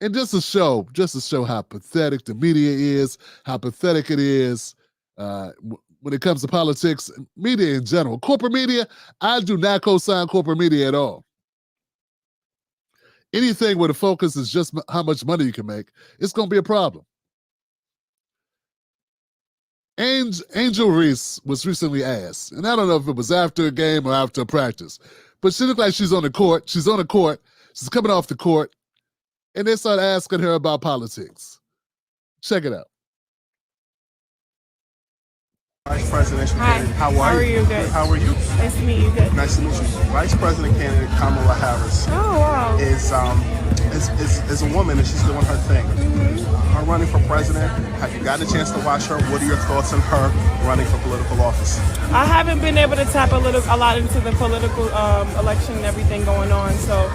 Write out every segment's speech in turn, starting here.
And just to show how pathetic the media is, how pathetic it is when it comes to politics, media in general. Corporate media, I do not co-sign corporate media at all. Anything where the focus is just how much money you can make, it's going to be a problem. Angel Reese was recently asked, and I don't know if it was after a game or after a practice, but she looked like she's on the court. She's on the court. She's coming off the court, and they started asking her about politics. Check it out. Vice Presidential candidate. How are you? Good. How are you? Nice to meet you. Good. Nice to meet you. Vice President candidate Kamala Harris Oh wow. is a woman and she's doing her thing. Her running for president. Have you gotten a chance to watch her? What are your thoughts on her running for political office? I haven't been able to tap a lot into the political election and everything going on, so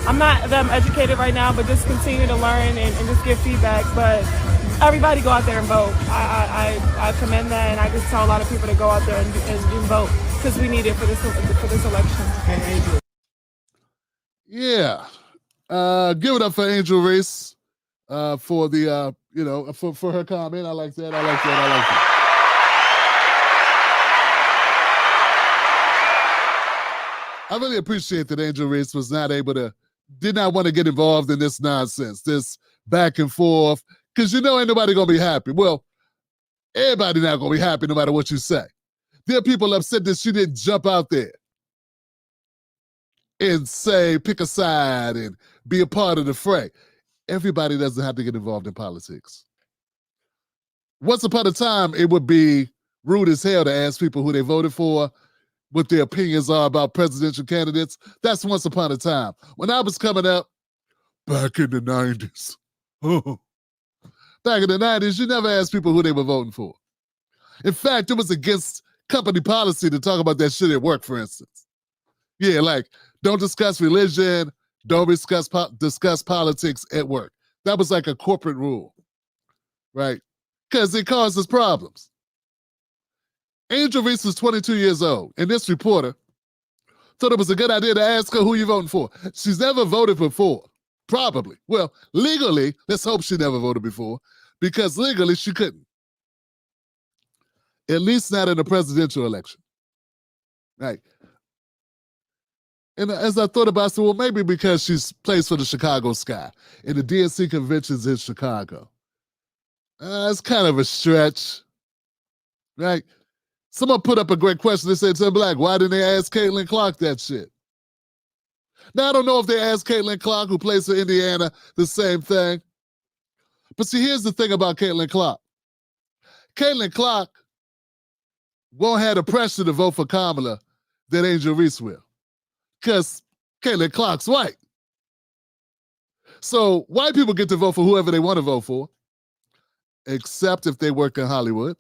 I'm not that educated right now. But just continue to learn and just give feedback. But everybody go out there and vote. I commend that, and I just tell a lot of people to go out there and vote because we need it for this election. Yeah. Give it up for Angel Reese for the for her comment. I like that. I really appreciate that Angel Reese was did not want to get involved in this nonsense, this back and forth, because ain't nobody gonna be happy. Well, everybody not gonna be happy no matter what you say. There are people upset that she didn't jump out there and say, pick a side and be a part of the fray. Everybody doesn't have to get involved in politics. Once upon a time, it would be rude as hell to ask people who they voted for, what their opinions are about presidential candidates. That's once upon a time. When I was coming up, back in the 90s, back in the 90s, you never asked people who they were voting for. In fact, it was against company policy to talk about that shit at work, for instance. Yeah, like, don't discuss religion, don't discuss politics at work. That was like a corporate rule, right? Because it causes problems. Angel Reese was 22 years old, and this reporter thought it was a good idea to ask her who you voting for. She's never voted before, probably. Well, legally, let's hope she never voted before, because legally she couldn't. At least not in a presidential election, right? And as I thought about it, I said, well, maybe because she's plays for the Chicago Sky, and the DNC convention's in Chicago. It's kind of a stretch, right? Someone put up a great question. They said, Tim Black, why didn't they ask Caitlin Clark that shit? Now, I don't know if they asked Caitlin Clark, who plays for Indiana, the same thing. But see, here's the thing about Caitlin Clark. Caitlin Clark won't have the pressure to vote for Kamala that Angel Reese will, because Caitlin Clark's white. So white people get to vote for whoever they want to vote for, except if they work in Hollywood.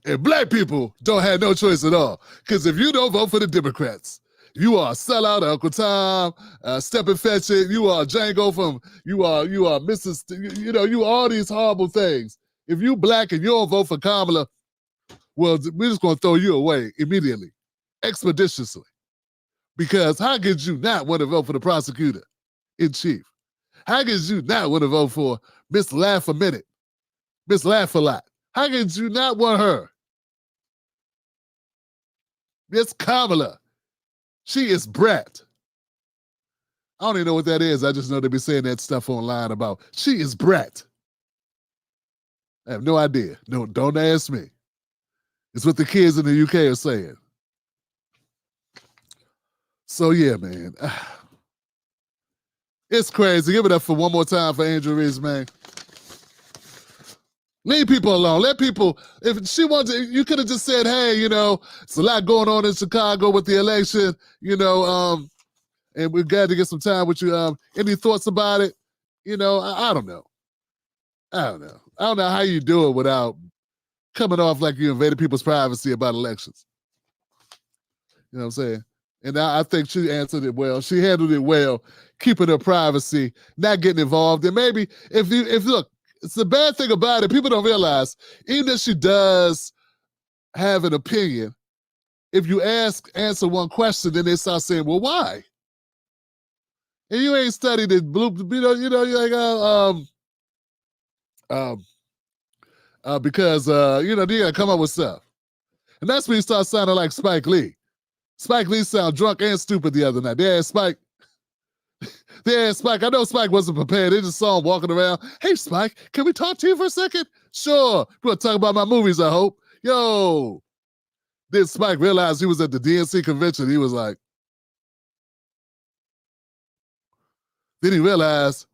And black people don't have no choice at all. Because if you don't vote for the Democrats, you are a sellout, Uncle Tom, Step and Fetch It, you are Django you are Mrs., you are all these horrible things. If you black and you don't vote for Kamala, well, we're just going to throw you away immediately, expeditiously. Because how could you not want to vote for the prosecutor in chief? How could you not want to vote for Miss Laugh a Minute, Miss Laugh a Lot? How could you not want her? Miss Kamala. She is brat. I don't even know what that is. I just know they be saying that stuff online about she is brat. I have no idea. No, don't ask me. It's what the kids in the UK are saying. So yeah, man. It's crazy. Give it up for one more time for Angel Reese, man. Leave people alone. Let people, if she wants to, you could have just said, hey, it's a lot going on in Chicago with the election, and we're glad to get some time with you. Any thoughts about it? I don't know. I don't know how you do it without coming off like you invaded people's privacy about elections. You know what I'm saying? And I think she answered it well. She handled it well, keeping her privacy, not getting involved. And maybe if look, it's the bad thing about it, people don't realize, even if she does have an opinion, if you answer one question, then they start saying, well, why? and you ain't studied it, you're like, because you gotta come up with stuff. And that's when you start sounding like Spike Lee. Spike Lee sounded drunk and stupid the other night. They had Spike. I know Spike wasn't prepared. They just saw him walking around. Hey, Spike, can we talk to you for a second? Sure. We're going to talk about my movies, I hope. Yo. Then Spike realized he was at the DNC convention. He was like, then he realized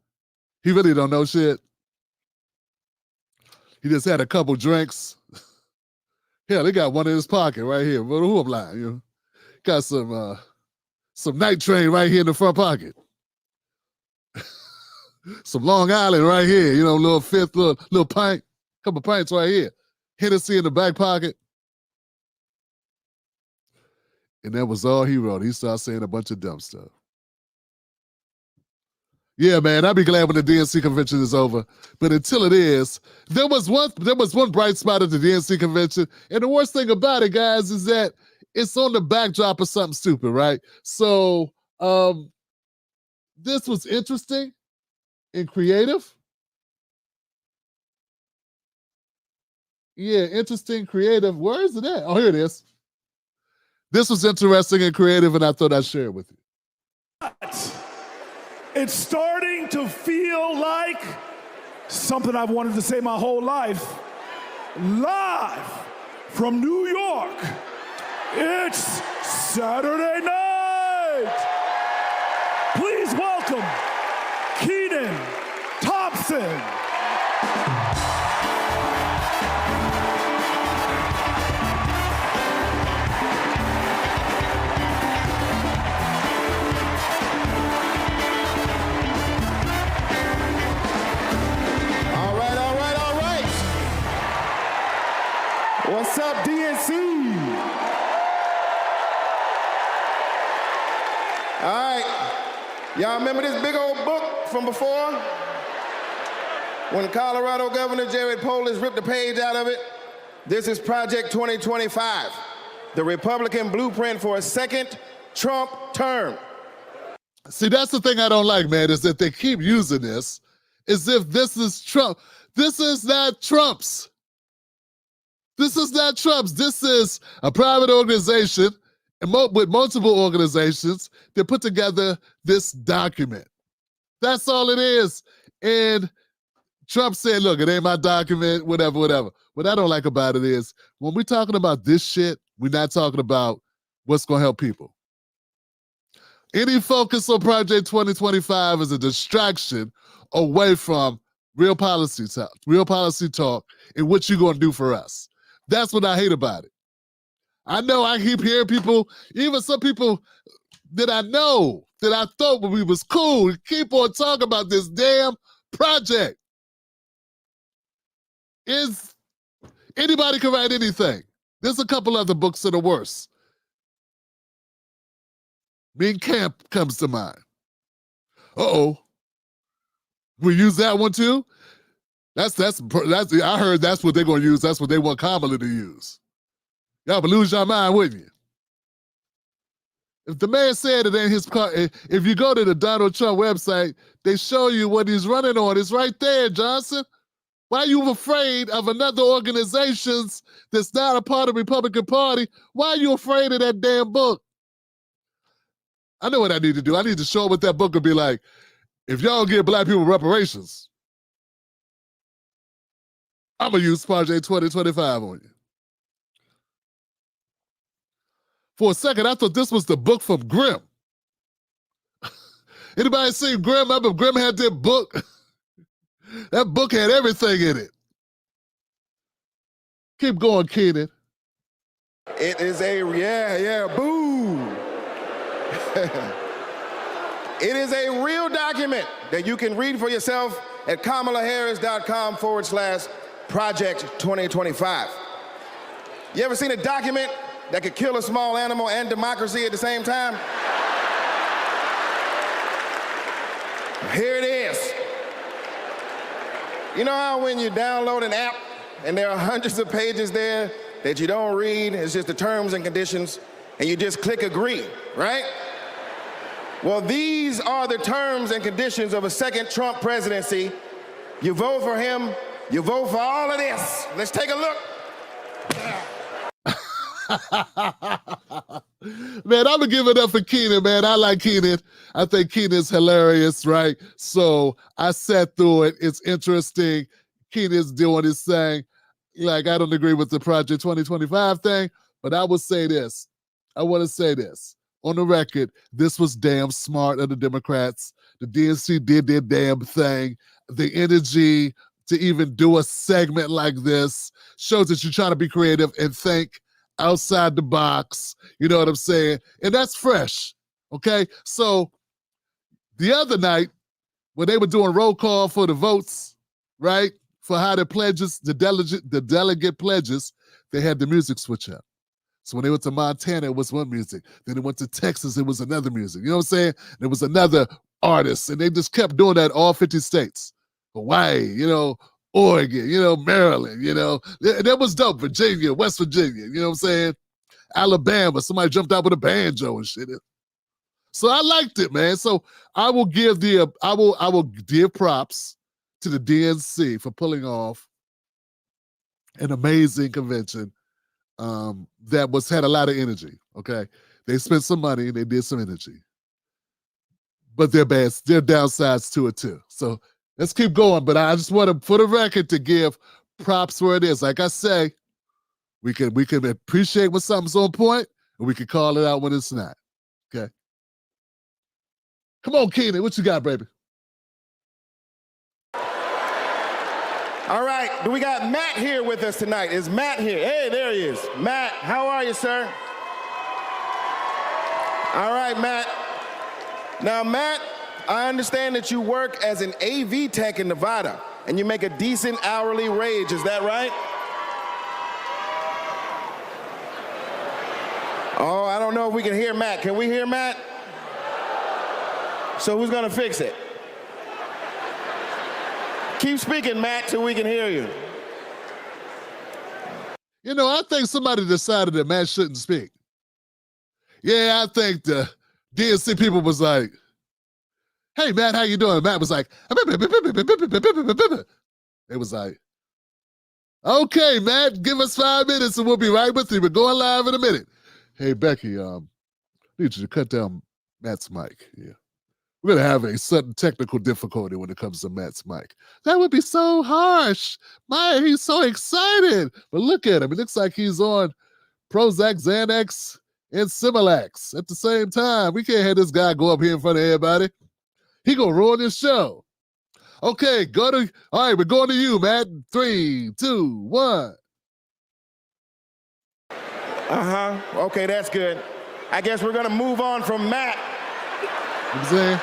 he really don't know shit. He just had a couple drinks. Hell, they got one in his pocket right here. But who I'm lying? Got some night train right here in the front pocket. Some Long Island right here, little fifth, little pint, couple pints right here. Hennessy in the back pocket. And that was all he wrote. He started saying a bunch of dumb stuff. Yeah, man, I'd be glad when the DNC convention is over. But until it is, there was one bright spot at the DNC convention. And the worst thing about it, guys, is that it's on the backdrop of something stupid, right? So this was interesting and creative. Yeah, interesting, creative. Where is it at? Oh, here it is. This was interesting and creative, and I thought I'd share it with you. It's starting to feel like something I've wanted to say my whole life. Live from New York, it's Saturday night. Please welcome Keenan, Thompson. What's up, DNC? All right, y'all remember this big old book from before? When Colorado Governor Jared Polis ripped a page out of it? This is Project 2025, the Republican blueprint for a second Trump term. See, that's the thing I don't like, man, is that they keep using this as if this is Trump. This is not Trump's. This is not Trump's. This is a private organization with multiple organizations that put together this document. That's all it is. And Trump said, look, it ain't my document, whatever. What I don't like about it is when we're talking about this shit, we're not talking about what's going to help people. Any focus on Project 2025 is a distraction away from real policy talk and what you're going to do for us. That's what I hate about it. I know I keep hearing people, even some people that I know, that I thought when we was cool, keep on talking about this damn project. Anybody can write anything. There's a couple other books that are worse. Mein Kampf comes to mind. Uh-oh. We use that one too? That's I heard that's what they're going to use. That's what they want Kamala to use. Y'all would lose your mind, wouldn't you? If the man said it ain't his car, if you go to the Donald Trump website, they show you what he's running on. It's right there, Johnson. Why are you afraid of another organization that's not a part of the Republican Party? Why are you afraid of that damn book? I know what I need to do. I need to show up with that book and be like, if y'all give black people reparations, I'm going to use Project 2025 on you. For a second, I thought this was the book from Grimm. Anybody seen Grimm? Remember Grimm had that book? That book had everything in it. Keep going, Keenan. It is boo. It is a real document that you can read for yourself at kamalaharris.com/Project 2025. You ever seen a document that could kill a small animal and democracy at the same time? Here it is. You know how when you download an app and there are hundreds of pages there that you don't read, it's just the terms and conditions, and you just click agree, right? Well, these are the terms and conditions of a second Trump presidency. You vote for him, you vote for all of this. Let's take a look. Man, I'm gonna give it up for Keenan, man. I like Keenan. I think Keenan's hilarious, right? So I sat through it. It's interesting. Keenan's doing his thing. Like, I don't agree with the Project 2025 thing, but I would say this. I want to say this. On the record, this was damn smart of the Democrats. The DNC did their damn thing. The energy to even do a segment like this shows that you're trying to be creative and think outside the box. You know what I'm saying? And that's fresh, okay? So the other night, when they were doing roll call for the votes, right, for how the pledges, the delegate pledges, they had the music switch up. So when they went to Montana, it was one music. Then they went to Texas, it was another music. You know what I'm saying? There was another artist, and they just kept doing that all 50 states. Hawaii, you know, Oregon, you know, Maryland, you know. That was dope. Virginia, West Virginia, you know what I'm saying? Alabama, somebody jumped out with a banjo and shit. So I liked it, man. So I will give props to the DNC for pulling off an amazing convention that had a lot of energy, okay? They spent some money and they did some energy. But there are downsides to it too. So let's keep going. But I just want to, for the record, to give props where it is. Like I say, we can appreciate when something's on point, and we can call it out when it's not. Okay. Come on, Keenan, what you got, baby? All right, do we got Matt here with us tonight? Is Matt here? Hey, there he is. Matt, how are you, sir? All right, Matt. Now, Matt, I understand that you work as an AV tech in Nevada, and you make a decent hourly wage, is that right? Oh, I don't know if we can hear Matt. Can we hear Matt? So who's gonna fix it? Keep speaking, Matt, till we can hear you. You know, I think somebody decided that Matt shouldn't speak. Yeah, I think the DNC people was like, hey, Matt, how you doing? Matt was like, it was like, okay, Matt, give us 5 minutes and we'll be right with you. We're going live in a minute. Hey, Becky, need you to cut down Matt's mic. Yeah. We're going to have a sudden technical difficulty when it comes to Matt's mic. That would be so harsh. He's so excited. But look at him. It looks like he's on Prozac, Xanax, and Similac at the same time. We can't have this guy go up here in front of everybody. He going to ruin this show. Okay, all right, we're going to you, Matt. 3, 2, 1. Okay, that's good. I guess we're going to move on from Matt. You know what I'm saying?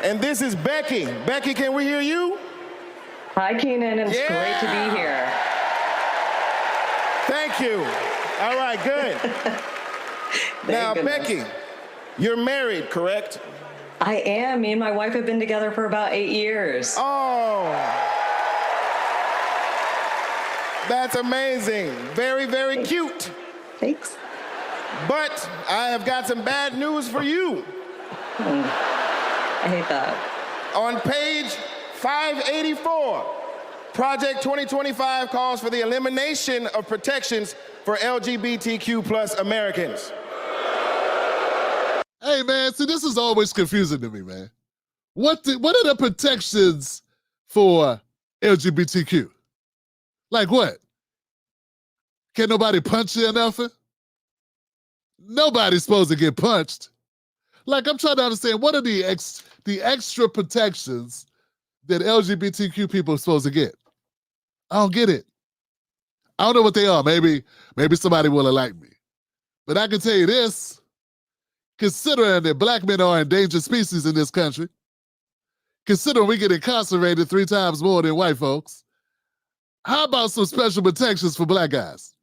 And this is Becky. Becky, can we hear you? Hi, Keenan. It's great to be here. Thank you. All right, good. Now, Becky, you're married, correct? I am. Me and my wife have been together for about 8 years. Oh, that's amazing. Very, very cute. Thanks. But I have got some bad news for you. I hate that. On page 584, Project 2025 calls for the elimination of protections for LGBTQ plus Americans. Hey, man, see, this is always confusing to me, man. What are the protections for LGBTQ? Like what? Can't nobody punch you or nothing? Nobody's supposed to get punched. Like, I'm trying to understand, what are the extra protections that LGBTQ people are supposed to get? I don't get it. I don't know what they are. Maybe somebody will enlighten me. But I can tell you this, considering that black men are endangered species in this country, considering we get incarcerated 3 times more than white folks, how about some special protections for black guys?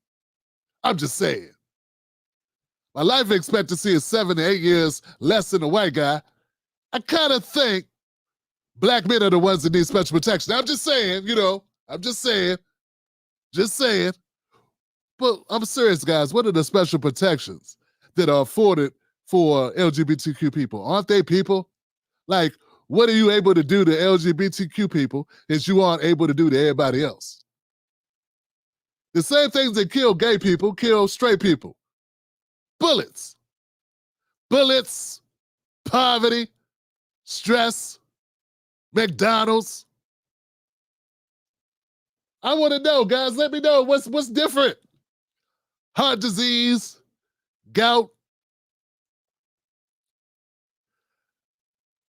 I'm just saying. My life expectancy is 7 to 8 years less than a white guy. I kind of think black men are the ones that need special protection. I'm just saying, just saying. But I'm serious, guys. What are the special protections that are afforded for LGBTQ people? Aren't they people? Like, what are you able to do to LGBTQ people that you aren't able to do to everybody else? The same things that kill gay people kill straight people. Bullets. Bullets, poverty, stress, McDonald's. I want to know, guys. Let me know what's different. Heart disease, gout,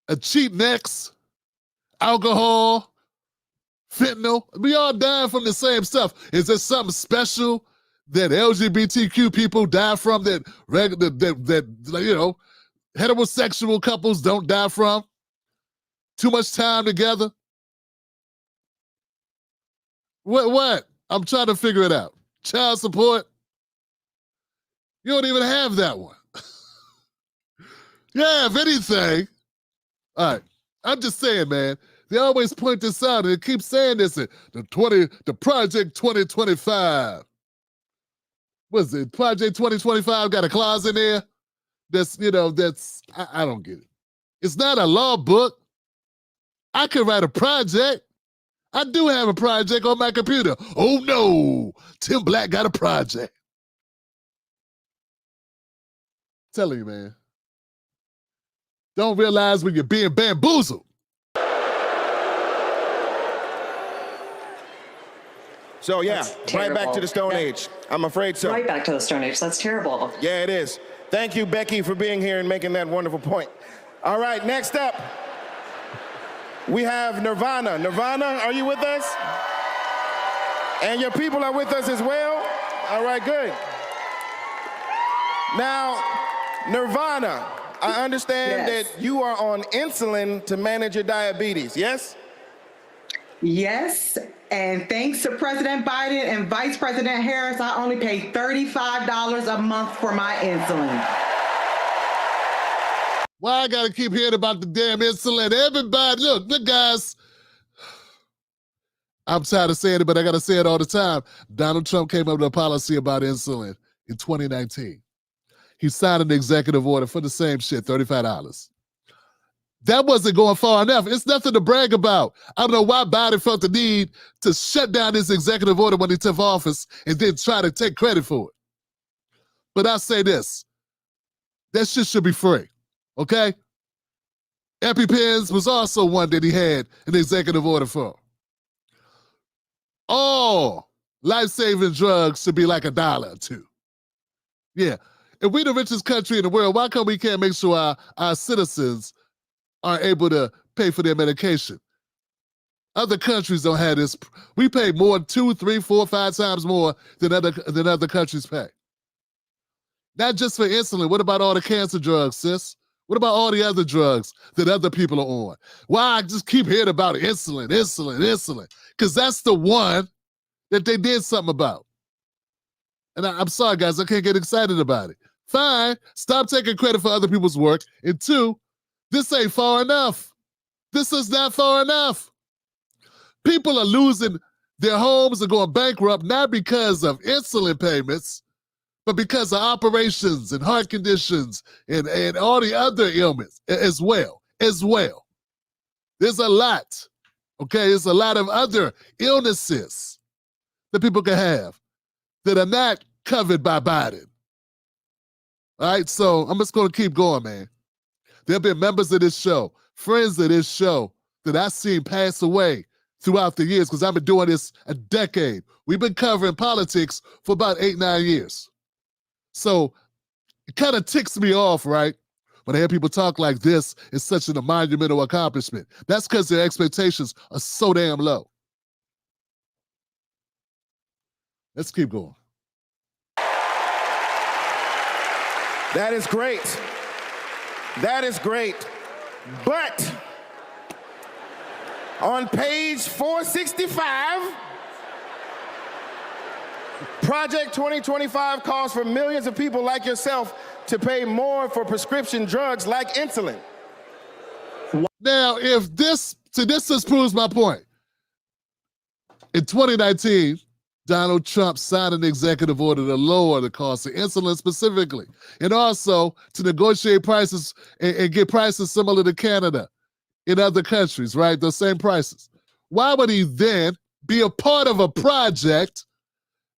a cheap necks, alcohol, fentanyl. We all die from the same stuff. Is there something special that LGBTQ people die from that heterosexual couples don't die from? Too much time together? What? I'm trying to figure it out. Child support? You don't even have that one. Yeah, if anything. All right. I'm just saying, man. They always point this out and they keep saying this. The Project 2025. What's it? Project 2025 got a clause in there I don't get it. It's not a law book. I could write a project. I do have a project on my computer. Oh no, Tim Black got a project. Telling you, man. Don't realize when you're being bamboozled. So yeah, right back to the Stone Age. I'm afraid so. Right back to the Stone Age. That's terrible. Yeah, it is. Thank you, Becky, for being here and making that wonderful point. All right, next up, we have Nirvana. Nirvana, are you with us? And your people are with us as well? All right, good. Now, Nirvana, I understand that you are on insulin to manage your diabetes, yes? Yes, and thanks to President Biden and Vice President Harris, I only pay $35 a month for my insulin. Why I gotta keep hearing about the damn insulin? Everybody, look, guys. I'm tired of saying it, but I gotta say it all the time. Donald Trump came up with a policy about insulin in 2019. He signed an executive order for the same shit, $35. That wasn't going far enough. It's nothing to brag about. I don't know why Biden felt the need to shut down this executive order when he took office and then try to take credit for it. But I say this, that shit should be free, okay? EpiPens was also one that he had an executive order for. All life-saving drugs should be like $1 or $2. Yeah, if we the richest country in the world, why come we can't make sure our citizens are able to pay for their medication? Other countries don't have this. We pay more, 2, 3, 4, 5 times more than other countries pay. Not just for insulin. What about all the cancer drugs, sis? What about all the other drugs that other people are on? Why I just keep hearing about insulin? Because that's the one that they did something about. And I'm sorry, guys, I can't get excited about it. Fine, stop taking credit for other people's work. And 2, this ain't far enough. This is not far enough. People are losing their homes and going bankrupt, not because of insulin payments, but because of operations and heart conditions and all the other ailments as well. There's a lot, okay? There's a lot of other illnesses that people can have that are not covered by Biden. All right, so I'm just going to keep going, man. There have been members of this show, friends of this show, that I've seen pass away throughout the years because I've been doing this a decade. We've been covering politics for about 8, 9 years. So it kind of ticks me off, right? When I hear people talk like this, it's such a monumental accomplishment. That's because their expectations are so damn low. Let's keep going. That is great. That is great. But on page 465, Project 2025 calls for millions of people like yourself to pay more for prescription drugs like insulin. Now, if this just proves my point. In 2019, Donald Trump signed an executive order to lower the cost of insulin specifically, and also to negotiate prices and get prices similar to Canada in other countries, right? Those same prices. Why would he then be a part of a project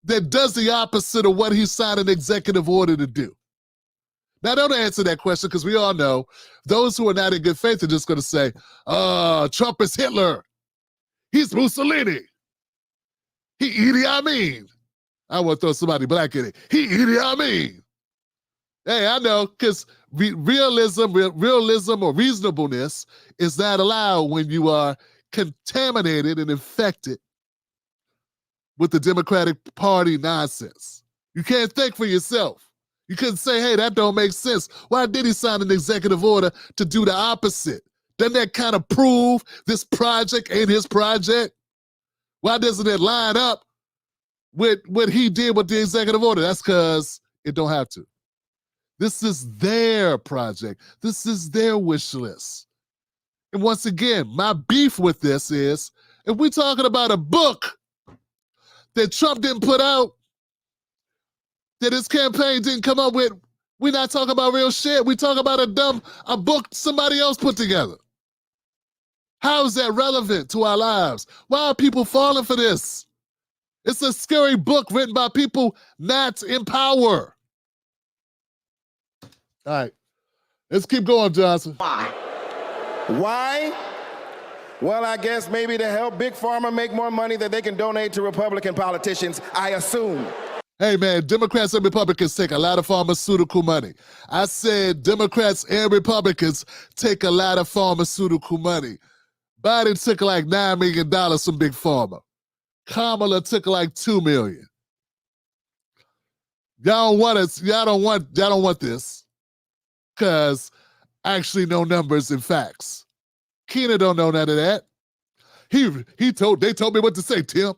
that does the opposite of what he signed an executive order to do? Now, don't answer that question, because we all know those who are not in good faith are just going to say, Trump is Hitler. He's Mussolini. He Idi Amin. I want to throw somebody black in it. He Idi Amin. Hey, I know, because realism or reasonableness is not allowed when you are contaminated and infected with the Democratic Party nonsense. You can't think for yourself. You couldn't say, hey, that don't make sense. Why did he sign an executive order to do the opposite? Doesn't that kind of prove this project ain't his project? Why doesn't it line up with what he did with the executive order? That's because it don't have to. This is their project. This is their wish list. And once again, my beef with this is, if we're talking about a book that Trump didn't put out, that his campaign didn't come up with, we're not talking about real shit. We talk about a book somebody else put together. How is that relevant to our lives? Why are people falling for this? It's a scary book written by people not in power. All right, let's keep going, Johnson. Why? Well, I guess maybe to help Big Pharma make more money that they can donate to Republican politicians, I assume. Hey, man, Democrats and Republicans take a lot of pharmaceutical money. I said Democrats and Republicans take a lot of pharmaceutical money. Biden took like $9 million from Big Pharma. Kamala took like $2 million. Y'all don't want this, because actually no numbers and facts. Keenan don't know none of that. They told me what to say, Tim.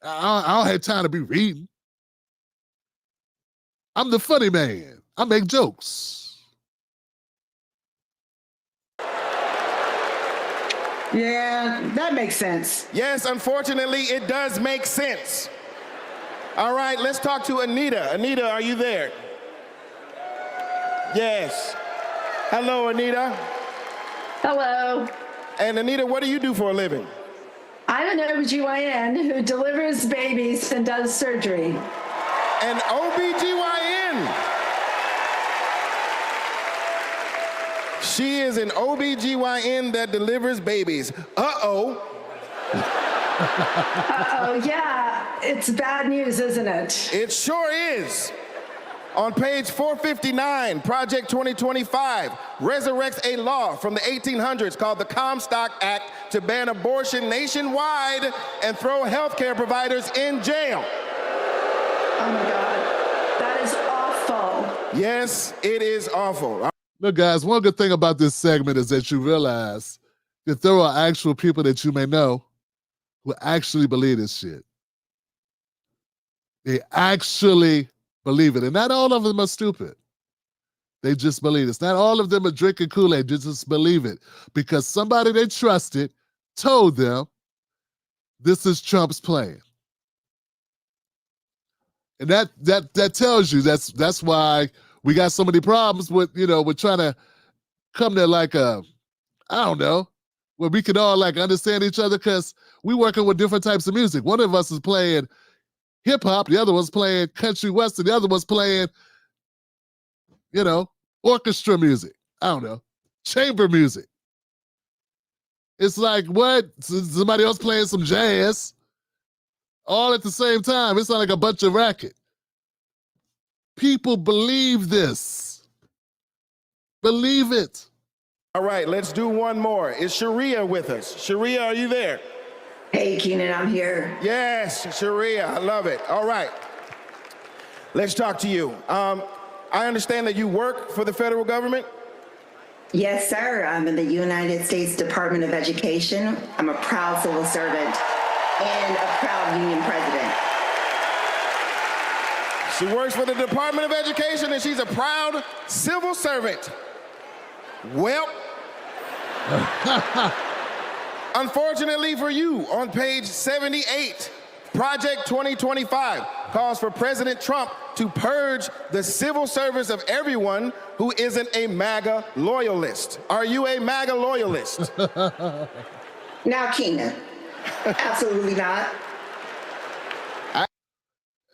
I don't have time to be reading. I'm the funny man. I make jokes. Yeah, that makes sense. Yes, unfortunately, it does make sense. All right, let's talk to Anita. Anita, are you there? Yes. Hello, Anita. Hello. And Anita, what do you do for a living? I'm an OBGYN who delivers babies and does surgery. An OBGYN. She is an OBGYN that delivers babies. Uh-oh. Uh-oh, yeah. It's bad news, isn't it? It sure is. On page 459, Project 2025 resurrects a law from the 1800s called the Comstock Act to ban abortion nationwide and throw healthcare providers in jail. Oh my God, that is awful. Yes, it is awful. Look, guys, one good thing about this segment is that you realize that there are actual people that you may know who actually believe this shit. They actually believe it. And not all of them are stupid. They just believe this. Not all of them are drinking Kool-Aid. They just believe it because somebody they trusted told them this is Trump's plan. And that tells you that's why we got so many problems with, we're trying to come to like I don't know, where we can all like understand each other, because we're working with different types of music. One of us is playing hip hop, the other one's playing country western, the other one's playing, orchestra music. I don't know, chamber music. It's like, what? Somebody else playing some jazz all at the same time. It's not like a bunch of racket. People believe this. Believe it. All right, let's do one more. Is Sharia with us? Sharia, are you there? Hey, Keenan, I'm here. Yes, Sharia, I love it. All right, let's talk to you. I understand that you work for the federal government? Yes, sir. I'm in the United States Department of Education. I'm a proud civil servant and a proud union president. She works for the Department of Education and she's a proud civil servant. Well, unfortunately for you, on page 78, Project 2025 calls for President Trump to purge the civil service of everyone who isn't a MAGA loyalist. Are you a MAGA loyalist? Now, Keenan, absolutely not.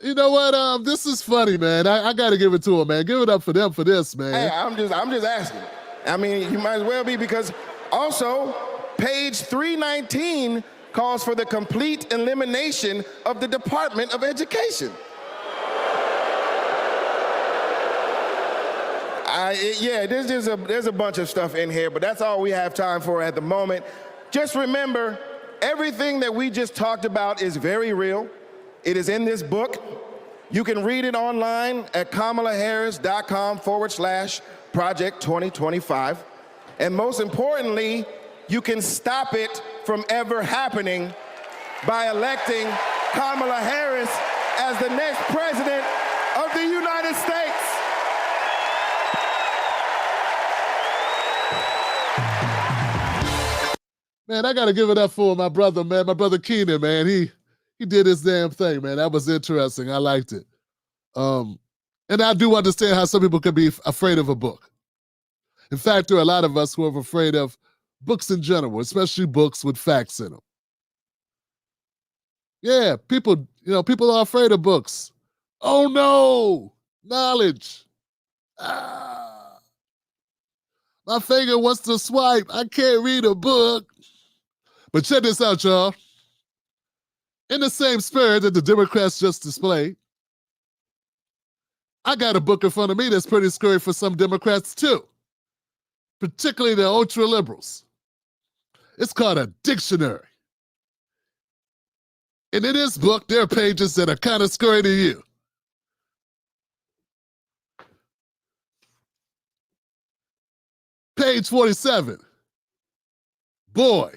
You know what? This is funny, man. I got to give it to him, man. Give it up for them for this, man. Hey, I'm just asking. I mean, you might as well be, because also page 319 calls for the complete elimination of the Department of Education. There's a bunch of stuff in here, but that's all we have time for at the moment. Just remember, everything that we just talked about is very real. It is in this book. You can read it online at kamalaharris.com/Project 2025. And most importantly, you can stop it from ever happening by electing Kamala Harris as the next president of the United States. Man, I got to give it up for my brother, man. My brother Keenan, man. He did his damn thing, man. That was interesting. I liked it. And I do understand how some people can be afraid of a book. In fact, there are a lot of us who are afraid of books in general, especially books with facts in them. Yeah, people are afraid of books. Oh no, knowledge. My finger wants to swipe. I can't read a book. But check this out, y'all. In the same spirit that the Democrats just displayed, I got a book in front of me that's pretty scary for some Democrats too, particularly the ultra-liberals. It's called a dictionary. And in this book, there are pages that are kind of scary to you. Page 47. Boy.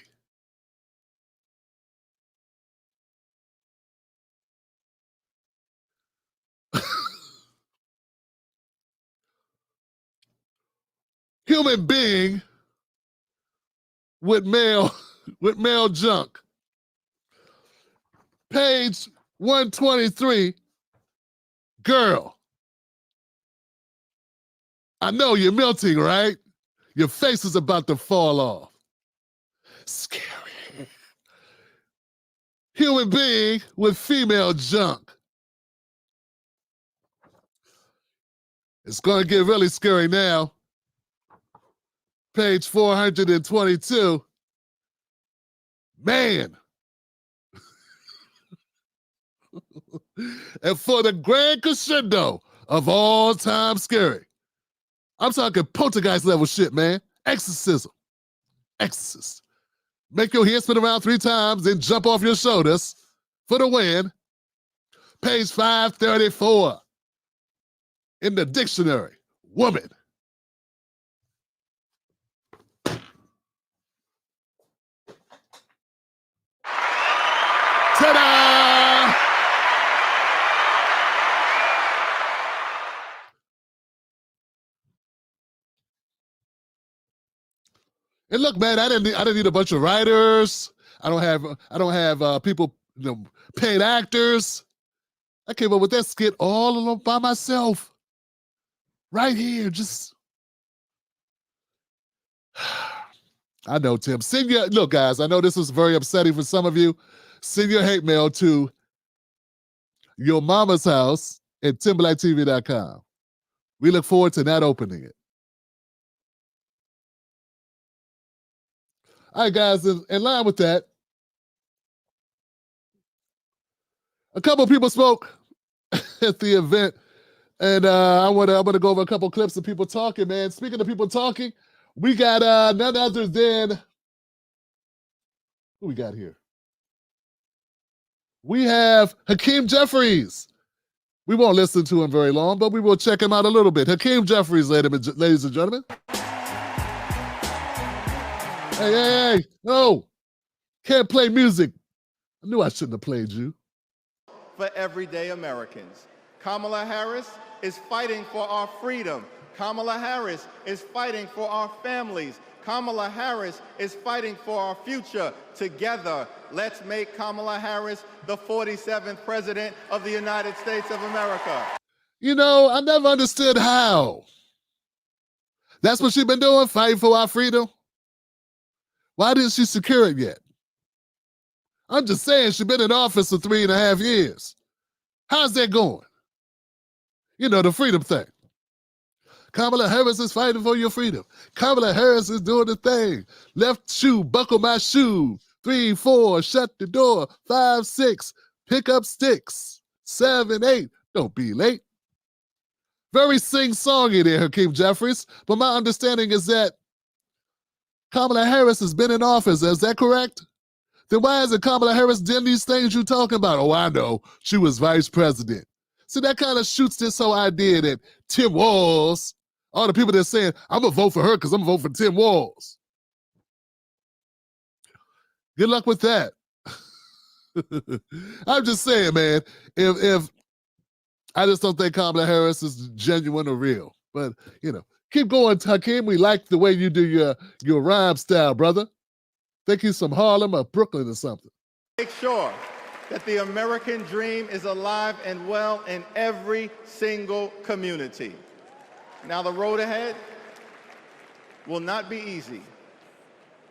Human being with male junk. Page 123, girl. I know you're melting, right? Your face is about to fall off. Scary. Human being with female junk. It's going to get really scary now. Page 422. Man. And for the grand crescendo of all time scary, I'm talking poltergeist level shit, man. Exorcism. Exorcist. Make your head spin around 3 times, then jump off your shoulders for the win. Page 534. In the dictionary, woman. Ta-da! And look, man, I didn't need a bunch of writers. I don't have people, paid actors. I came up with that skit all alone by myself. Right here, just. I know, Tim. Look, guys, I know this is very upsetting for some of you. Send your hate mail to your mama's house at timberlaketv.com. We look forward to not opening it. All right, guys, in line with that, a couple of people spoke at the event, and I want to go over a couple clips of people talking, man. Speaking of people talking, we got none other than, who we got here? We have Hakeem Jeffries. We won't listen to him very long, but we will check him out a little bit. Hakeem Jeffries, ladies and gentlemen. Hey, no, can't play music. I knew I shouldn't have played you. For everyday Americans, Kamala Harris is fighting for our freedom, Kamala Harris is fighting for our families. Kamala Harris is fighting for our future. Together, let's make Kamala Harris the 47th President of the United States of America. You know, I never understood how. That's what she's been doing, fighting for our freedom? Why didn't she secure it yet? I'm just saying she's been in office for 3.5 years. How's that going? You know, the freedom thing. Kamala Harris is fighting for your freedom. Kamala Harris is doing the thing. Left shoe, buckle my shoe. 3, 4, shut the door. 5, 6, pick up sticks. 7, 8, don't be late. Very sing-songy there, Hakeem Jeffries. But my understanding is that Kamala Harris has been in office. Is that correct? Then why hasn't Kamala Harris done these things you're talking about? Oh, I know. She was vice president. See, that kind of shoots this whole idea that Tim Walz, all the people that are saying, I'm going to vote for her because I'm going to vote for Tim Walz. Good luck with that. I'm just saying, man, if I just don't think Kamala Harris is genuine or real. But, you know, keep going, Hakeem. We like the way you do your rhyme style, brother. Think he's from Harlem or Brooklyn or something. Make sure that the American dream is alive and well in every single community. Now, the road ahead will not be easy,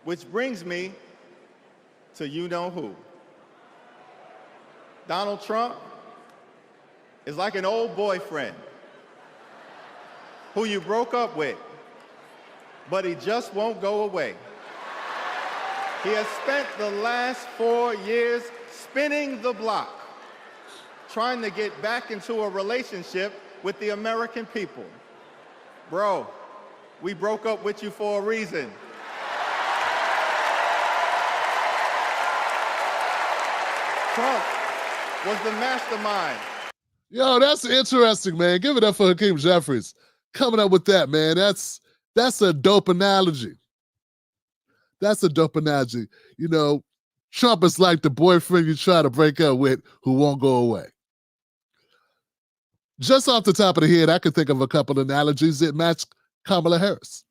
which brings me to you-know-who. Donald Trump is like an old boyfriend who you broke up with, but he just won't go away. He has spent the last 4 years spinning the block, trying to get back into a relationship with the American people. Bro, we broke up with you for a reason. Trump was the mastermind. Yo, that's interesting, man. Give it up for Hakeem Jeffries. Coming up with that, man. That's a dope analogy. That's a dope analogy. You know, Trump is like the boyfriend you try to break up with who won't go away. Just off the top of the head, I can think of a couple of analogies that match Kamala Harris.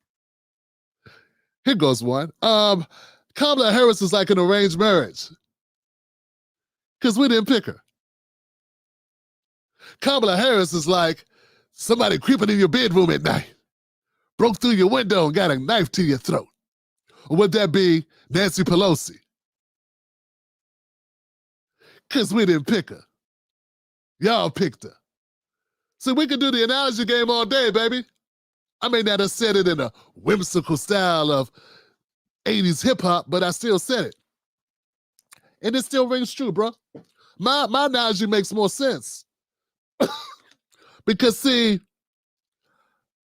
Here goes one. Kamala Harris is like an arranged marriage because we didn't pick her. Kamala Harris is like somebody creeping in your bedroom at night, broke through your window and got a knife to your throat. Or would that be Nancy Pelosi? Because we didn't pick her. Y'all picked her. So we could do the analogy game all day, baby. I may not have said it in a whimsical style of 80s hip-hop, but I still said it. And it still rings true, bro. My analogy makes more sense. Because, see,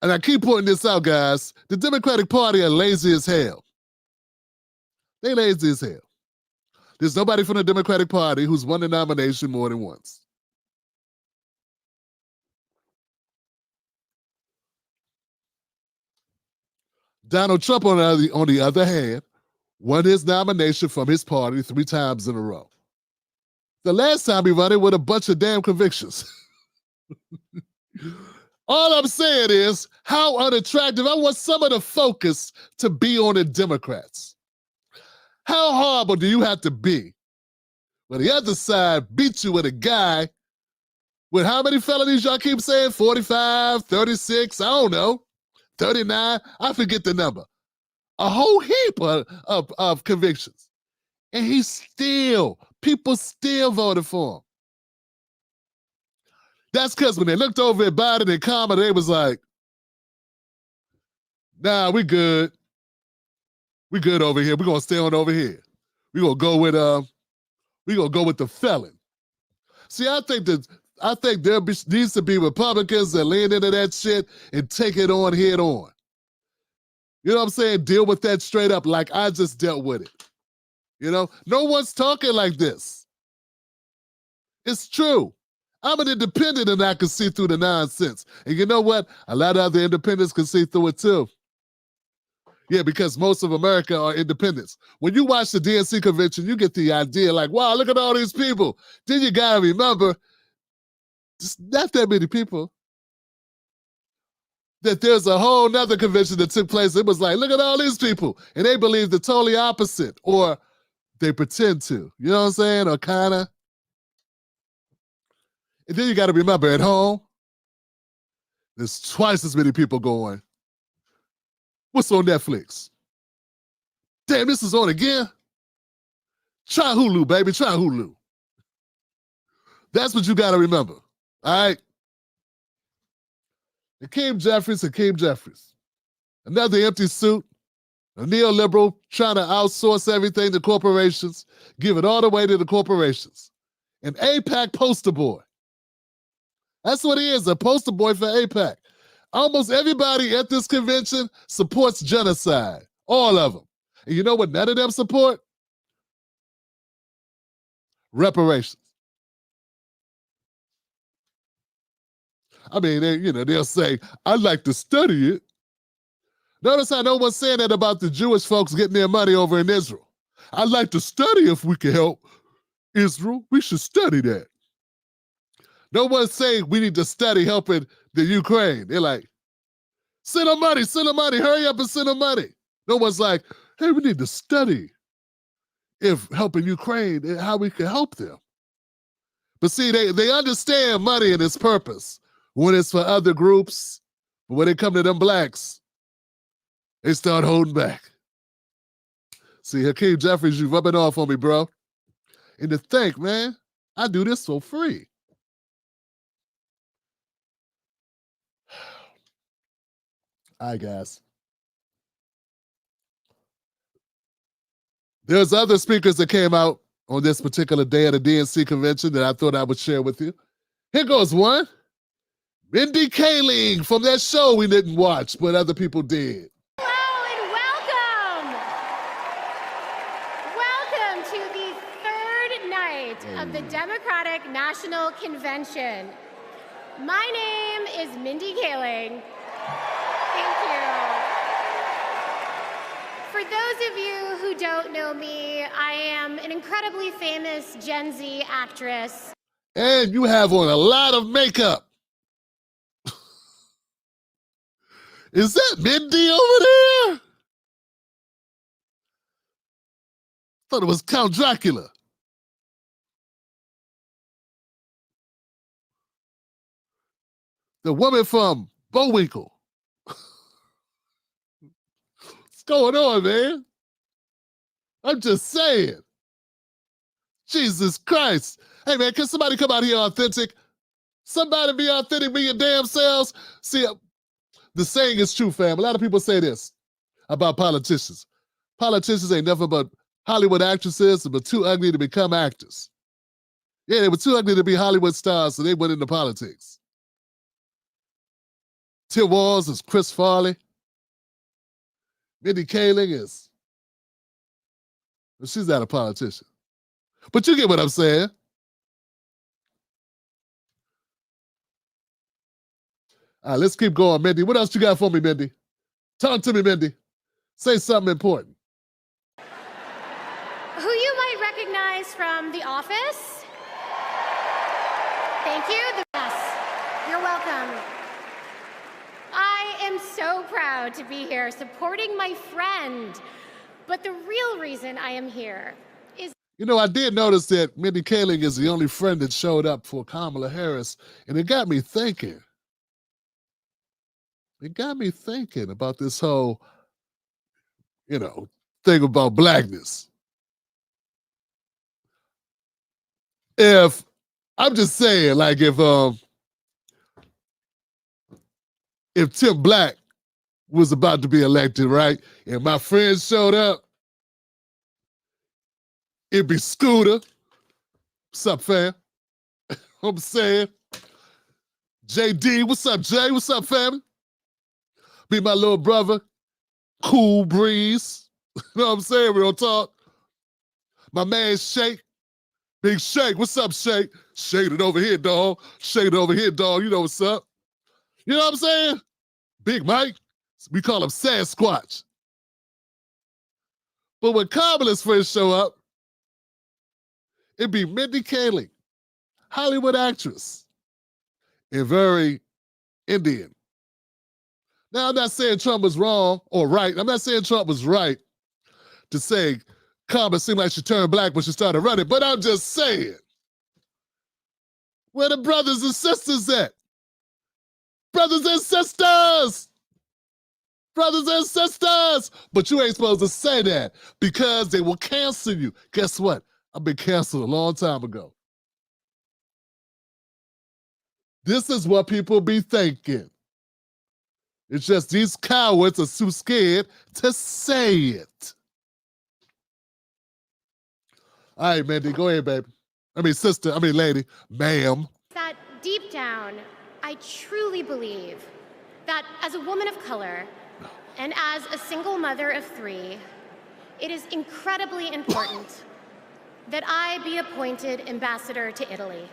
and I keep pointing this out, guys, the Democratic Party are lazy as hell. They lazy as hell. There's nobody from the Democratic Party who's won the nomination more than once. Donald Trump, on the other hand, won his nomination from his party 3 times in a row. The last time he won it with a bunch of damn convictions. All I'm saying is how unattractive. I want some of the focus to be on the Democrats. How horrible do you have to be when the other side beats you with a guy with how many felonies y'all keep saying? 45, 36, I don't know, 39, I forget the number. A whole heap of convictions. And people still voted for him. That's because when they looked over at Biden and Kamala, they was like, nah, we good. We good over here. We're gonna stay on over here. We're gonna go with the felon. See, I think there needs to be Republicans that lean into that shit and take it on head on. You know what I'm saying? Deal with that straight up like I just dealt with it. You know, no one's talking like this. It's true. I'm an independent and I can see through the nonsense. And you know what? A lot of other independents can see through it too. Yeah, because most of America are independents. When you watch the DNC convention, you get the idea like, wow, look at all these people. Then you gotta remember, just not that many people. that there's a whole nother convention that took place. It was like, look at all these people. And they believe the totally opposite, or they pretend to. You know what I'm saying? Or kind of. And then you got to remember, at home, there's twice as many people going, what's on Netflix? Damn, this is on again? Try Hulu, baby. Try Hulu. That's what you got to remember. All right? Hakeem Jeffries. Another empty suit, a neoliberal trying to outsource everything to corporations, give it all the way to the corporations. An AIPAC poster boy. That's what he is, a poster boy for AIPAC. Almost everybody at this convention supports genocide. All of them. And you know what none of them support? Reparations. I mean, they'll say, I'd like to study it. Notice how no one's saying that about the Jewish folks getting their money over in Israel. I'd like to study if we can help Israel. We should study that. No one's saying we need to study helping the Ukraine. They're like, send them money, hurry up and send them money. No one's like, hey, we need to study if helping Ukraine and how we can help them. But see, they understand money and its purpose when it's for other groups, but when it come to them blacks, they start holding back. See, Hakeem Jeffries, you rubbing off on me, bro. And to think, man, I do this for free. All right, guys. There's other speakers that came out on this particular day at the DNC convention that I thought I would share with you. Here goes one. Mindy Kaling from that show we didn't watch, but other people did. Hello and welcome. Welcome to the third night of the Democratic National Convention. My name is Mindy Kaling. Thank you. For those of you who don't know me, I am an incredibly famous Gen Z actress. And you have on a lot of makeup. Is that Mindy over there? Thought it was Count Dracula. The woman from Bullwinkle. What's going on, man? I'm just saying. Jesus Christ. Hey, man, can somebody come out here authentic? Somebody be authentic, be your damn selves. See, the saying is true, fam. A lot of people say this about politicians. Politicians ain't nothing but Hollywood actresses, but too ugly to become actors. Yeah, they were too ugly to be Hollywood stars, so they went into politics. Walz is Chris Farley. Mindy Kaling is, well, she's not a politician. But you get what I'm saying. All right, let's keep going, Mindy. What else you got for me, Mindy? Talk to me, Mindy. Say something important. Who you might recognize from The Office. Thank you. The best. You're welcome. I am so proud to be here supporting my friend. But the real reason I am here is... You know, I did notice that Mindy Kaling is the only friend that showed up for Kamala Harris, and it got me thinking. It got me thinking about this whole, thing about blackness. If, I'm just saying, like if Tim Black was about to be elected, right, and my friends showed up, it'd be Scooter. What's up, fam? I'm saying. JD, what's up, Jay? What's up, family? Be my little brother, Cool Breeze. You know what I'm saying? Real talk. My man Shake, Big Shake. What's up, Shake? Shake it over here, dog. Shake it over here, dog. You know what's up. You know what I'm saying? Big Mike. We call him Sasquatch. But when Kamala's friends show up, it'd be Mindy Kaling, Hollywood actress, and very Indian. Now, I'm not saying Trump was wrong or right. I'm not saying Trump was right to say Kamala seemed like she turned black when she started running, but I'm just saying, where the brothers and sisters at? Brothers and sisters! Brothers and sisters! But you ain't supposed to say that because they will cancel you. Guess what? I've been canceled a long time ago. This is what people be thinking. It's just these cowards are too scared to say it. All right, Mindy, go ahead, baby. Lady, ma'am. That deep down, I truly believe that as a woman of color and as a single mother of 3, it is incredibly important that I be appointed ambassador to Italy.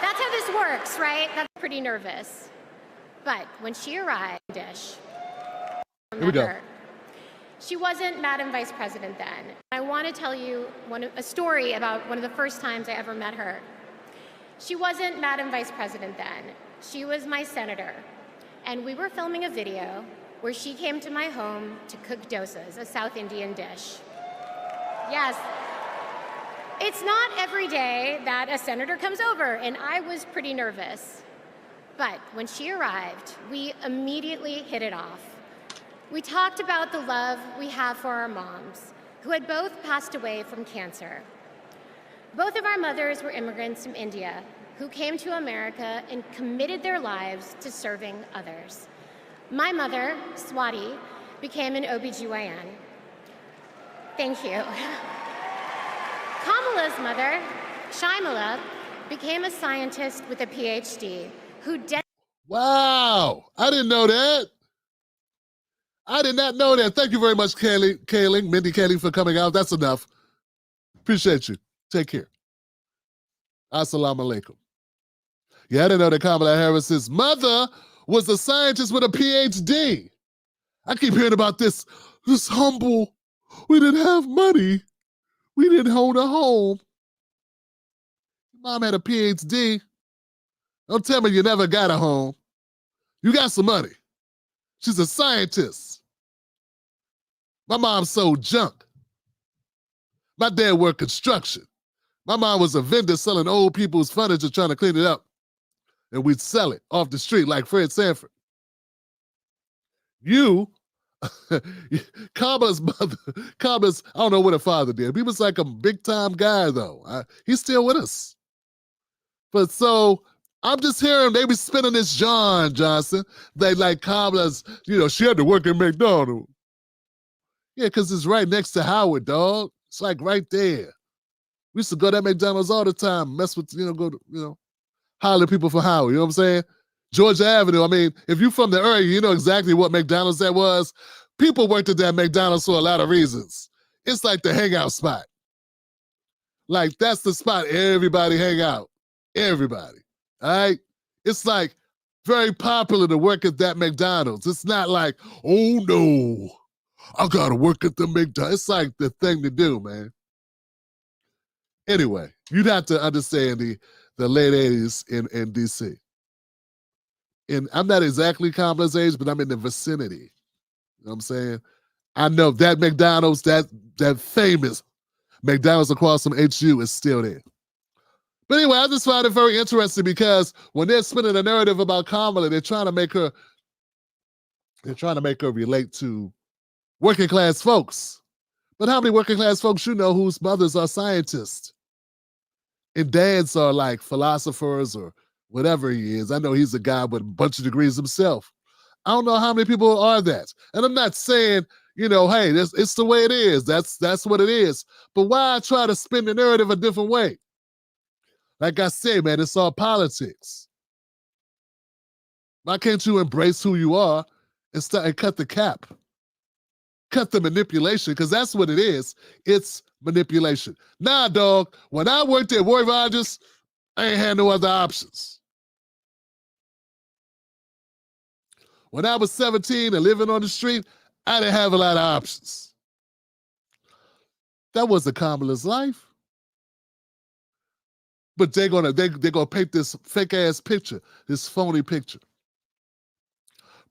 That's how this works, right? That's pretty nervous. But when she arrived, Here we go. she wasn't Madam Vice President then. I want to tell you a story about one of the first times I ever met her. She wasn't Madam Vice President then. She was my senator. And we were filming a video where she came to my home to cook dosas, a South Indian dish. Yes. It's not every day that a senator comes over, and I was pretty nervous. But when she arrived, we immediately hit it off. We talked about the love we have for our moms, who had both passed away from cancer. Both of our mothers were immigrants from India who came to America and committed their lives to serving others. My mother, Swati, became an OBGYN. Thank you. Kamala's mother, Shyamala, became a scientist with a PhD who Wow, I didn't know that. I did not know that. Thank you very much, Mindy Kaling, for coming out. That's enough. Appreciate you. Take care. Assalamu alaikum. Yeah, I didn't know that Kamala Harris's mother was a scientist with a PhD. I keep hearing about this humble, we didn't have money. We didn't own a home. Mom had a PhD. Don't tell me you never got a home. You got some money. She's a scientist. My mom sold junk. My dad worked construction. My mom was a vendor selling old people's furniture, trying to clean it up. And we'd sell it off the street like Fred Sanford. Kamala's mother, I don't know what her father did. He was like a big-time guy, though. He's still with us. But so, I'm just hearing they be spinning this John Johnson. They like Kamala's, she had to work at McDonald's. Yeah, because it's right next to Howard, dog. It's like right there. We used to go to McDonald's all the time, mess with, holler at people from Howard, you know what I'm saying? Georgia Avenue, if you're from the area, you know exactly what McDonald's that was. People worked at that McDonald's for a lot of reasons. It's like the hangout spot. Like, that's the spot everybody hang out. Everybody, all right? It's like very popular to work at that McDonald's. It's not like, oh no, I gotta work at the McDonald's. It's like the thing to do, man. Anyway, you'd have to understand the late 80s in D.C. And I'm not exactly Kamala's age, but I'm in the vicinity. You know what I'm saying? I know that McDonald's, that famous McDonald's across from HU is still there. But anyway, I just find it very interesting because when they're spinning a narrative about Kamala, they're trying to make her relate to working class folks. But how many working class folks you know whose mothers are scientists? And dads are like philosophers or whatever he is. I know he's a guy with a bunch of degrees himself. I don't know how many people are that. And I'm not saying, hey, it's the way it is. That's what it is. But why try to spin the narrative a different way? Like I say, man, it's all politics. Why can't you embrace who you are and cut the cap? Cut the manipulation, because that's what it is. It's manipulation. Nah, dog, when I worked at Roy Rogers, I ain't had no other options. When I was 17 and living on the street, I didn't have a lot of options. That wasn't Kamala's life. But they're gonna paint this fake ass picture, this phony picture.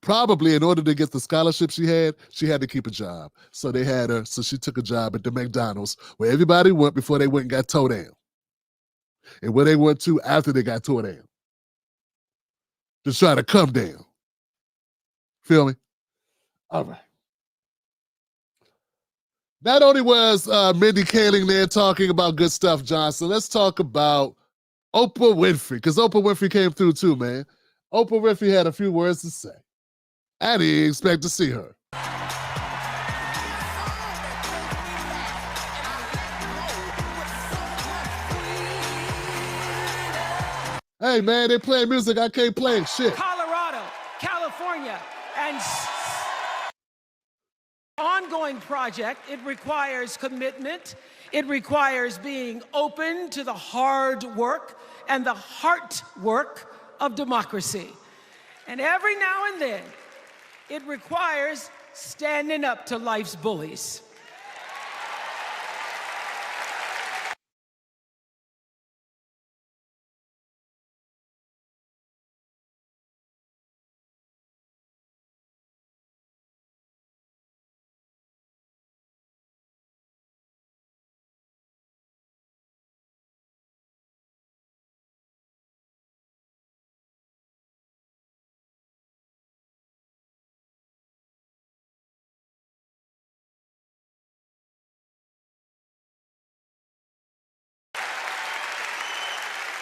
Probably in order to get the scholarship she had to keep a job. So they had her, so she took a job at the McDonald's where everybody went before they went and got towed down. And where they went to after they got towed down. To try to come down. Feel me? All right. Not only was Mindy Kaling there talking about good stuff, Johnson, let's talk about Oprah Winfrey, because Oprah Winfrey came through too, man. Oprah Winfrey had a few words to say. I didn't expect to see her. Hey, man, they playing music. I can't play shit. Colorado, California, and ongoing project. It requires commitment. It requires being open to the hard work and the heart work of democracy. And every now and then, it requires standing up to life's bullies.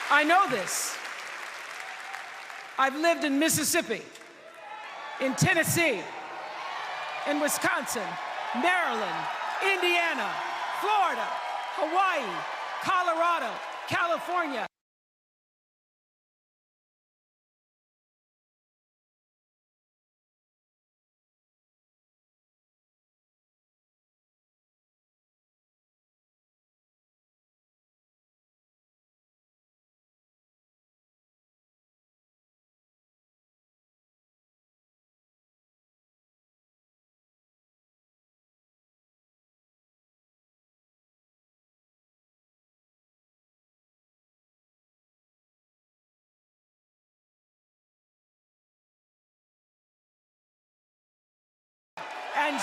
I know this. I've lived in Mississippi, in Tennessee, in Wisconsin, Maryland, Indiana, Florida, Hawaii, Colorado, California. And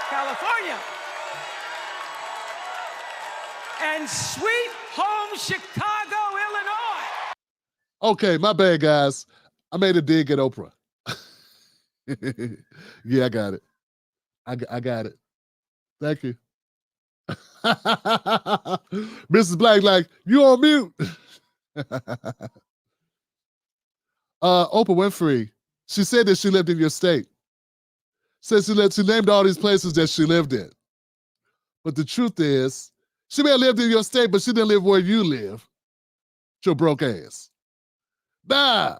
California. And sweet home Chicago, Illinois. Okay, my bad, guys. I made a dig at Oprah. Yeah, I got it. I got it. Thank you. Mrs. Black, like, you on mute. Oprah Winfrey, she said that she lived in your state. Said she named all these places that she lived in. But the truth is, she may have lived in your state, but she didn't live where you live. Your broke ass. Nah,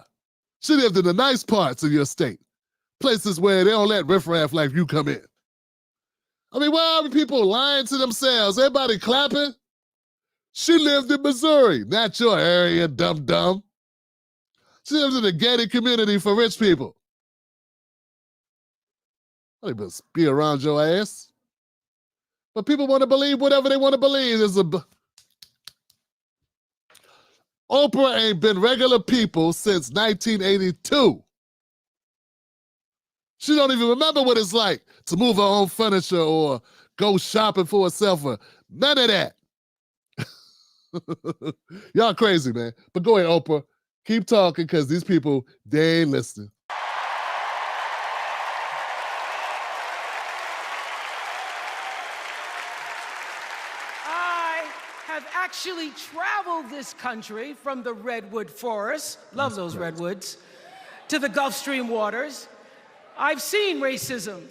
she lived in the nice parts of your state. Places where they don't let riffraff like you come in. I mean, why are people lying to themselves? Everybody clapping? She lived in Missouri, not your area, dum-dum. She lives in a gated community for rich people. They must be around your ass. But people want to believe whatever they want to believe. Oprah ain't been regular people since 1982. She don't even remember what it's like to move her own furniture or go shopping for herself or none of that. Y'all crazy, man. But go ahead, Oprah. Keep talking, because these people, they ain't listening. I have actually traveled this country from the redwood forest, love those redwoods, to the Gulf Stream waters. I've seen racism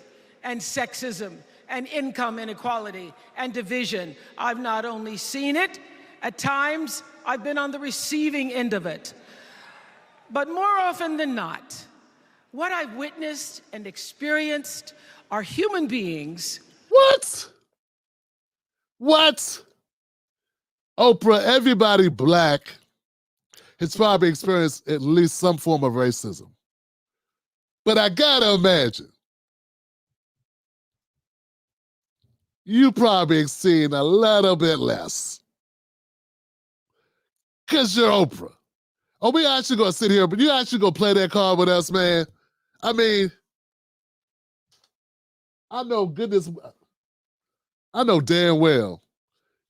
and sexism and income inequality and division. I've not only seen it, at times I've been on the receiving end of it. But more often than not, what I've witnessed and experienced are human beings. What? What? Oprah, everybody Black has probably experienced at least some form of racism. But I gotta imagine, you probably seen a little bit less. Because you're Oprah. Oh, we actually gonna sit here, but you actually gonna play that card with us, man. I mean, I know damn well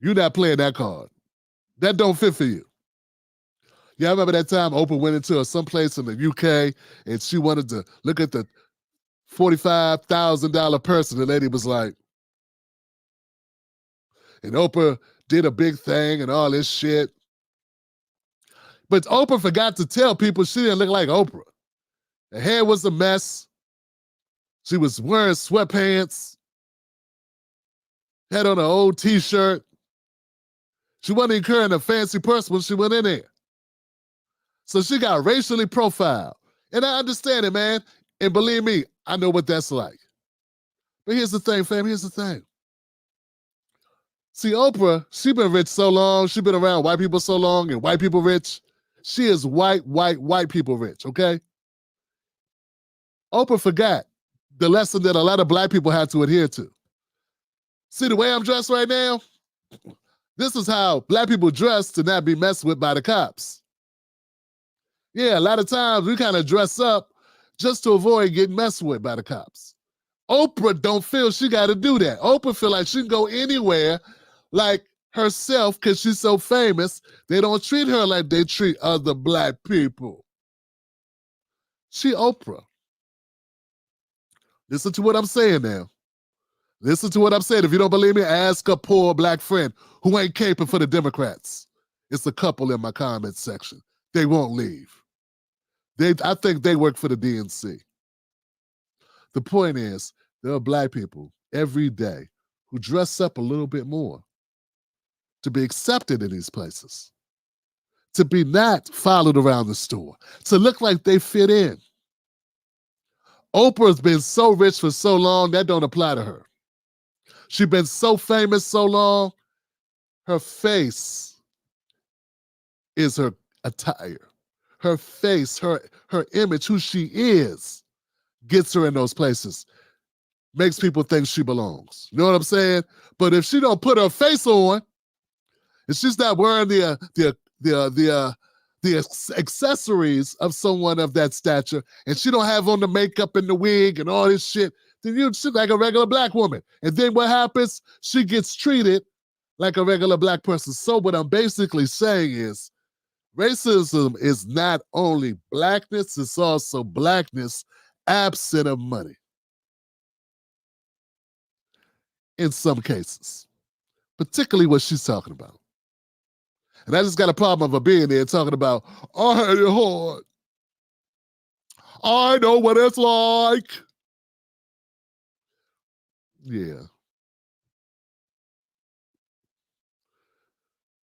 you're not playing that card. That don't fit for you. Yeah, I remember that time Oprah went into someplace in the UK and she wanted to look at the $45,000 purse, and the lady was like, and Oprah did a big thing and all this shit. But Oprah forgot to tell people she didn't look like Oprah. Her hair was a mess. She was wearing sweatpants, had on an old t-shirt. She wasn't even carrying a fancy purse when she went in there. So she got racially profiled. And I understand it, man. And believe me, I know what that's like. But here's the thing, fam, here's the thing. See, Oprah, she been rich so long, she been around white people so long, and white people rich. She is white people rich, okay? Oprah forgot the lesson that a lot of black people had to adhere to. See the way I'm dressed right now? This is how black people dress to not be messed with by the cops. Yeah, a lot of times we kind of dress up just to avoid getting messed with by the cops. Oprah don't feel she got to do that. Oprah feel like she can go anywhere like herself because she's so famous. They don't treat her like they treat other black people. She Oprah. Listen to what I'm saying now. Listen to what I'm saying. If you don't believe me, ask a poor black friend who ain't caping for the Democrats. It's a couple in my comments section. They won't leave. I think they work for the DNC. The point is, there are black people every day who dress up a little bit more to be accepted in these places, to be not followed around the store, to look like they fit in. Oprah's been so rich for so long, that don't apply to her. She's been so famous so long, her face is her attire. Her face, her image, who she is, gets her in those places. Makes people think she belongs. You know what I'm saying? But if she don't put her face on, if she's not wearing the accessories of someone of that stature, and she don't have on the makeup and the wig and all this shit, then she's like a regular black woman. And then what happens? She gets treated like a regular black person. So what I'm basically saying is, racism is not only blackness, it's also blackness absent of money. In some cases, particularly what she's talking about. And I just got a problem of her being there talking about, I had it hard. I know what it's like. Yeah.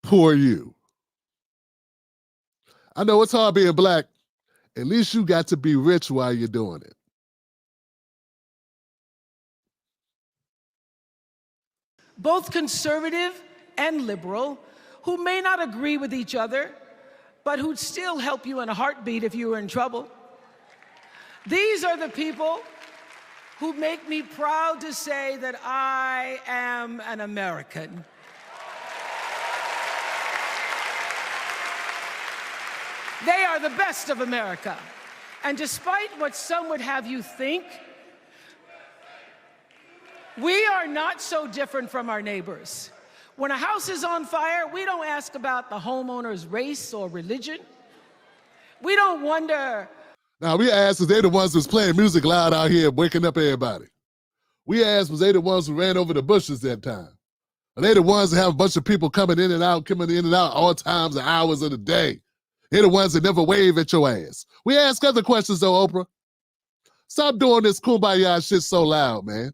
Poor you. I know it's hard being black. At least you got to be rich while you're doing it. Both conservative and liberal, who may not agree with each other, but who'd still help you in a heartbeat if you were in trouble. These are the people who make me proud to say that I am an American. They are the best of America. And despite what some would have you think, we are not so different from our neighbors. When a house is on fire, we don't ask about the homeowner's race or religion. We don't wonder. Now, we asked if they the ones who's playing music loud out here waking up everybody. We asked, was they the ones who ran over the bushes that time? Are they the ones that have a bunch of people coming in and out all times and hours of the day? They're the ones that never wave at your ass. We ask other questions though, Oprah. Stop doing this kumbaya shit so loud, man.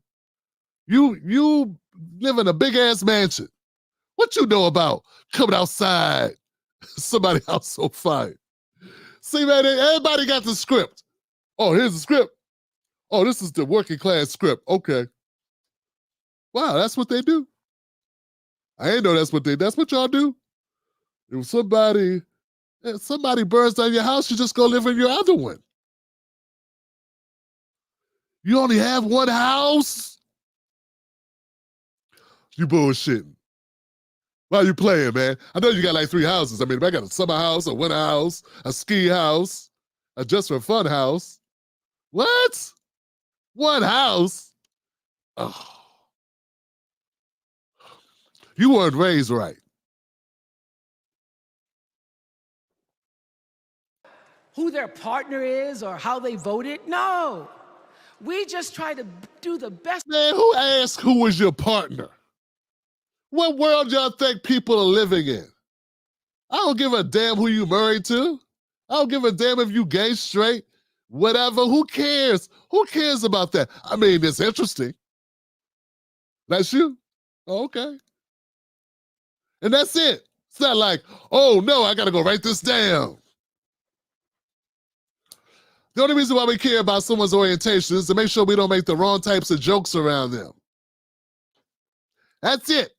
You live in a big ass mansion. What you know about coming outside, somebody house on fire? See, man, everybody got the script. Oh, here's the script. Oh, this is the working class script. Okay. Wow, that's what they do. I ain't know that's what y'all do. If somebody burns down your house, you just go live in your other one. You only have one house? You bullshitting. Why are you playing, man? I know you got like 3 houses. I mean, if I got a summer house, a winter house, a ski house, a just for fun house. What? 1 house? Oh. You weren't raised right. Who their partner is or how they voted. No. We just try to do the best. Man, who asked who was your partner? What world y'all think people are living in? I don't give a damn who you married to. I don't give a damn if you gay, straight, whatever. Who cares? Who cares about that? I mean, it's interesting. That's you? Oh, okay. And that's it. It's not like, oh no, I gotta go write this down. The only reason why we care about someone's orientation is to make sure we don't make the wrong types of jokes around them. That's it.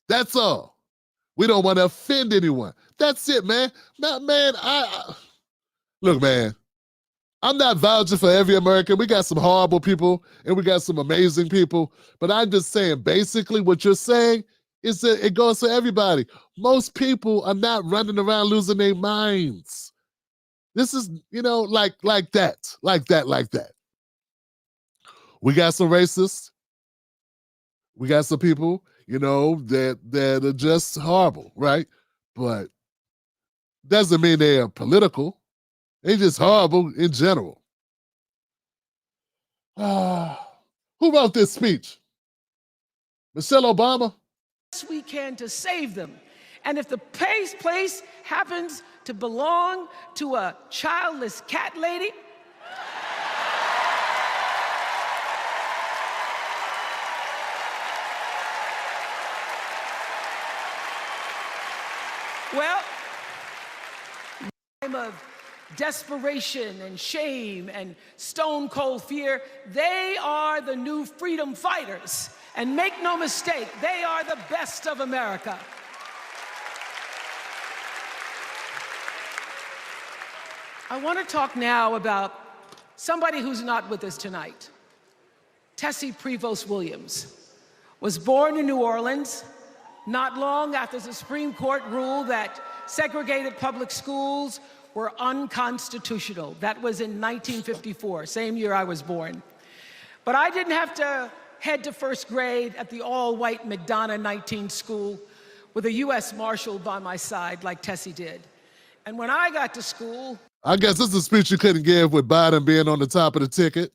That's all. We don't want to offend anyone. That's it, man. Look, man, I'm not vouching for every American. We got some horrible people and we got some amazing people. But I'm just saying, basically what you're saying is that it goes for everybody. Most people are not running around losing their minds. This is, like that. We got some racists. We got some people, that are just horrible, right? But doesn't mean they are political. They're just horrible in general. Who wrote this speech? Michelle Obama? Yes, we can to save them. And if the place happens to belong to a childless cat lady, well, in a time of desperation and shame and stone cold fear, they are the new freedom fighters. And make no mistake, they are the best of America. I want to talk now about somebody who's not with us tonight. Tessie Prevost Williams was born in New Orleans not long after the Supreme Court ruled that segregated public schools were unconstitutional. That was in 1954, same year I was born. But I didn't have to head to first grade at the all-white McDonough 19 school with a U.S. Marshal by my side like Tessie did. And when I got to school, I guess this is a speech you couldn't give with Biden being on the top of the ticket.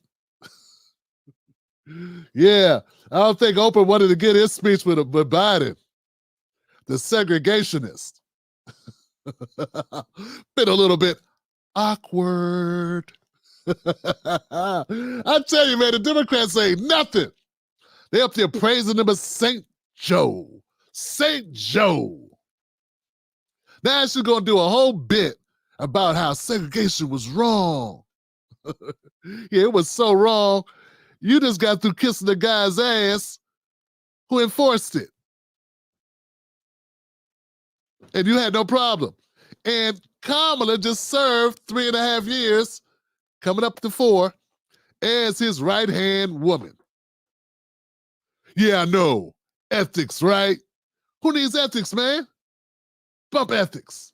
Yeah, I don't think Oprah wanted to get his speech with Biden, the segregationist. Been a little bit awkward. I tell you, man, the Democrats ain't nothing. They up there praising him as St. Joe. St. Joe. Now she's going to do a whole bit about how segregation was wrong. Yeah, it was so wrong. You just got through kissing the guy's ass who enforced it. And you had no problem. And Kamala just served 3.5 years, coming up to 4, as his right-hand woman. Yeah, I know. Ethics, right? Who needs ethics, man? Bump ethics.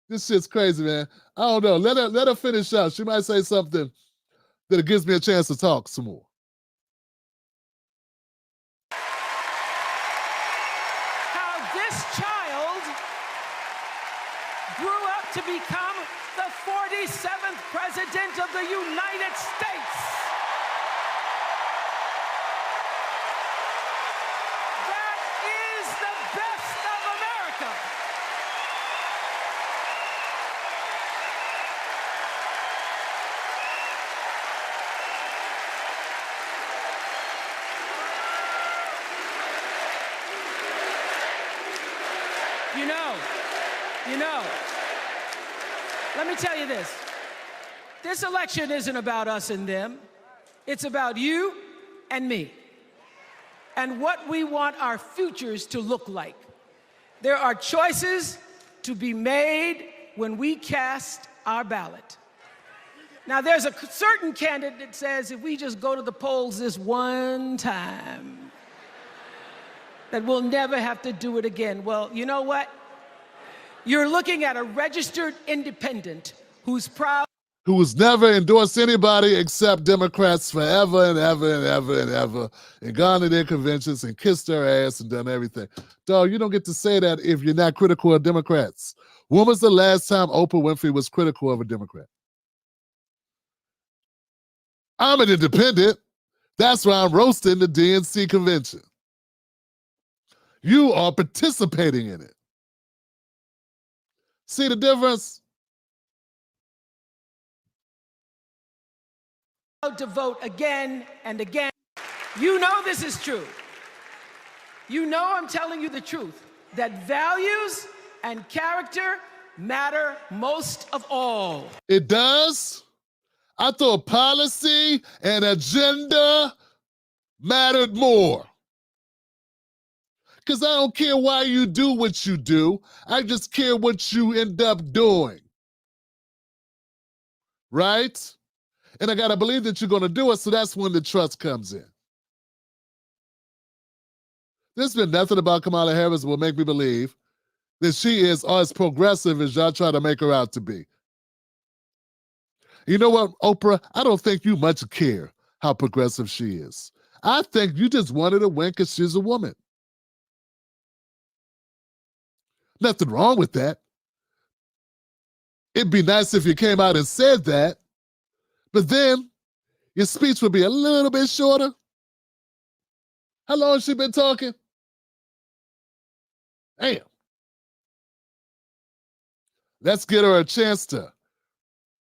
This shit's crazy, man. I don't know. Let her finish out. She might say something that gives me a chance to talk some more. how this child grew up to become the 47th President of the United States. That is the best of America. You know, let me tell you this. This election isn't about us and them. It's about you and me and what we want our futures to look like. There are choices to be made when we cast our ballot. Now, there's a certain candidate that says if we just go to the polls this one time, that we'll never have to do it again. Well, you know what? You're looking at a registered independent who's proud. Who has never endorsed anybody except Democrats forever and ever and ever and ever, and gone to their conventions and kissed their ass and done everything. Dog, you don't get to say that if you're not critical of Democrats. When was the last time Oprah Winfrey was critical of a Democrat? I'm an independent. That's why I'm roasting the DNC convention. You are participating in it. See the difference? To vote again and again. You know this is true. You know I'm telling you the truth, that values and character matter most of all. It does? I thought policy and agenda mattered more. Because I don't care why you do what you do. I just care what you end up doing. Right? And I got to believe that you're going to do it, so that's when the trust comes in. There's been nothing about Kamala Harris that will make me believe that she is as progressive as y'all try to make her out to be. You know what, Oprah? I don't think you much care how progressive she is. I think you just wanted to win because she's a woman. Nothing wrong with that. It'd be nice if you came out and said that, but then your speech would be a little bit shorter. How long has she been talking? Damn. Let's get her a chance to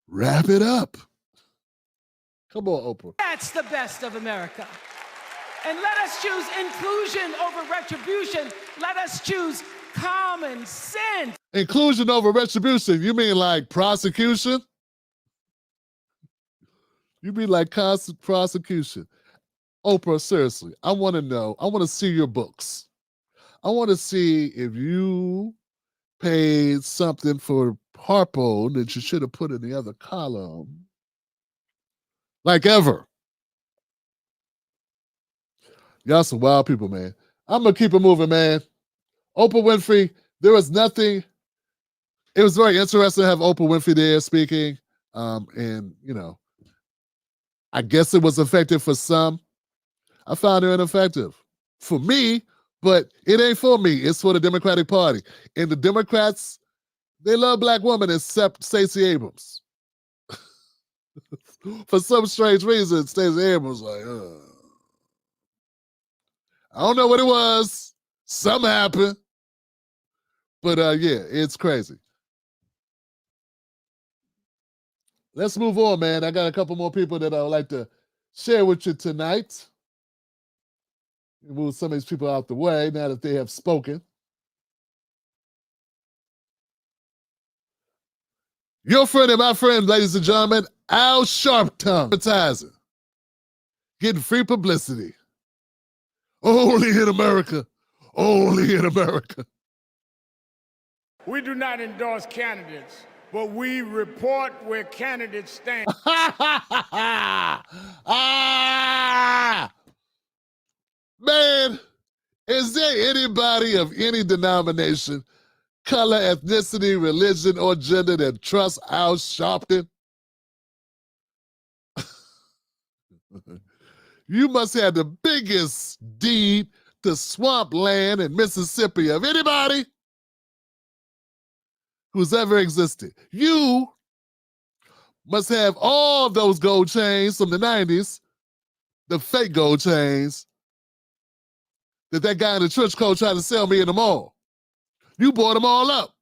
wrap it up. Come on, Oprah. That's the best of America. And let us choose inclusion over retribution. Let us choose common sense. Inclusion over retribution. You mean like prosecution? You mean like constant prosecution? Oprah, seriously, I want to know. I want to see your books. I want to see if you paid something for Harpo that you should have put in the other column. Like ever. Y'all some wild people, man. I'm going to keep it moving, man. Oprah Winfrey, there was nothing. It was very interesting to have Oprah Winfrey there speaking. And, you know, I guess it was effective for some. I found her ineffective for me, but it ain't for me. It's for the Democratic Party. And the Democrats, they love black women except Stacey Abrams. For some strange reason, Stacey Abrams like, I don't know what it was. Something happened. But yeah, it's crazy. Let's move on, man. I got a couple more people that I would like to share with you tonight. Move some of these people out the way now that they have spoken. Your friend and my friend, ladies and gentlemen, Al Sharpton, advertising, getting free publicity. Only in America. Only in America. We do not endorse candidates, but we report where candidates stand. Man, is there anybody of any denomination, color, ethnicity, religion, or gender that trusts Al Sharpton? You must have the biggest deed to swampland in Mississippi of anybody who's ever existed. You must have all those gold chains from the 90s, the fake gold chains that guy in the trench coat tried to sell me in the mall. You bought them all up.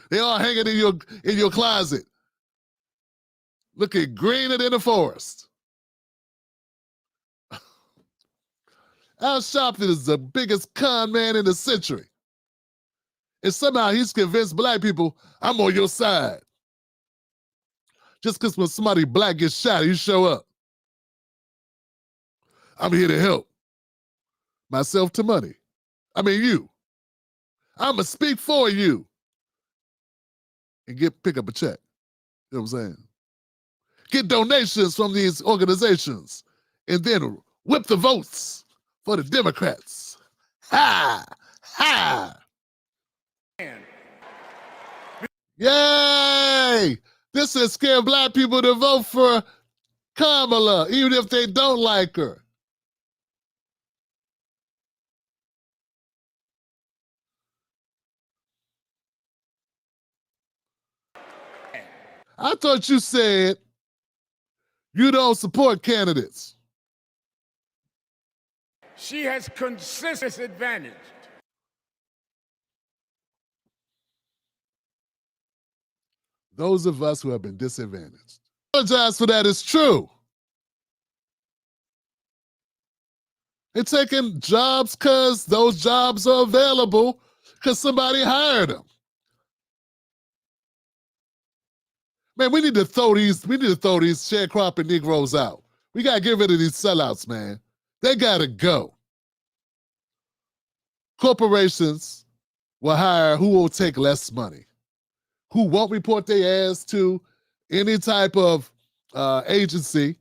They all hanging in your closet, looking greener than the forest. Al Sharpton is the biggest con man in the century. And somehow he's convinced black people, I'm on your side. Just because when somebody black gets shot, you show up. I'm here to help. Myself to money. I mean you. I'ma speak for you. And pick up a check. You know what I'm saying? Get donations from these organizations and then whip the votes for the Democrats. Ha! Ha! Yay! This is scaring black people to vote for Kamala, even if they don't like her. I thought you said you don't support candidates. She has consistent advantage. Those of us who have been disadvantaged. I apologize for that. It's true. They're taking jobs because those jobs are available because somebody hired them. Man, we need to throw these sharecropping Negroes out. We gotta get rid of these sellouts, man. They gotta go. Corporations will hire who will take less money, who won't report their ass to any type of agency,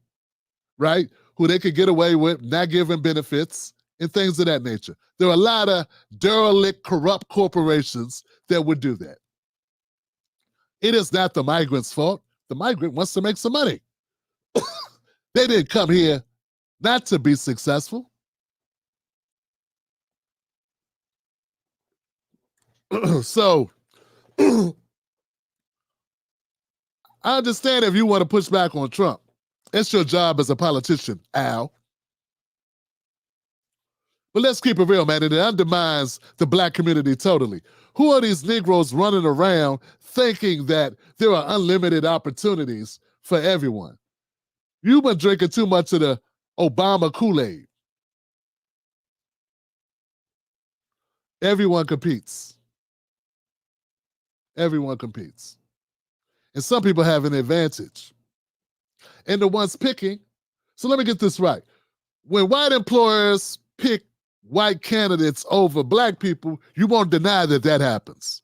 right? Who they could get away with not giving benefits and things of that nature. There are a lot of derelict, corrupt corporations that would do that. It is not the migrant's fault. The migrant wants to make some money. They didn't come here not to be successful. So, I understand if you want to push back on Trump. It's your job as a politician, Al. But let's keep it real, man. It undermines the black community totally. Who are these Negroes running around thinking that there are unlimited opportunities for everyone? You've been drinking too much of the Obama Kool-Aid. Everyone competes. Everyone competes. And some people have an advantage. And the ones picking, so let me get this right. When white employers pick white candidates over black people, you won't deny that that happens.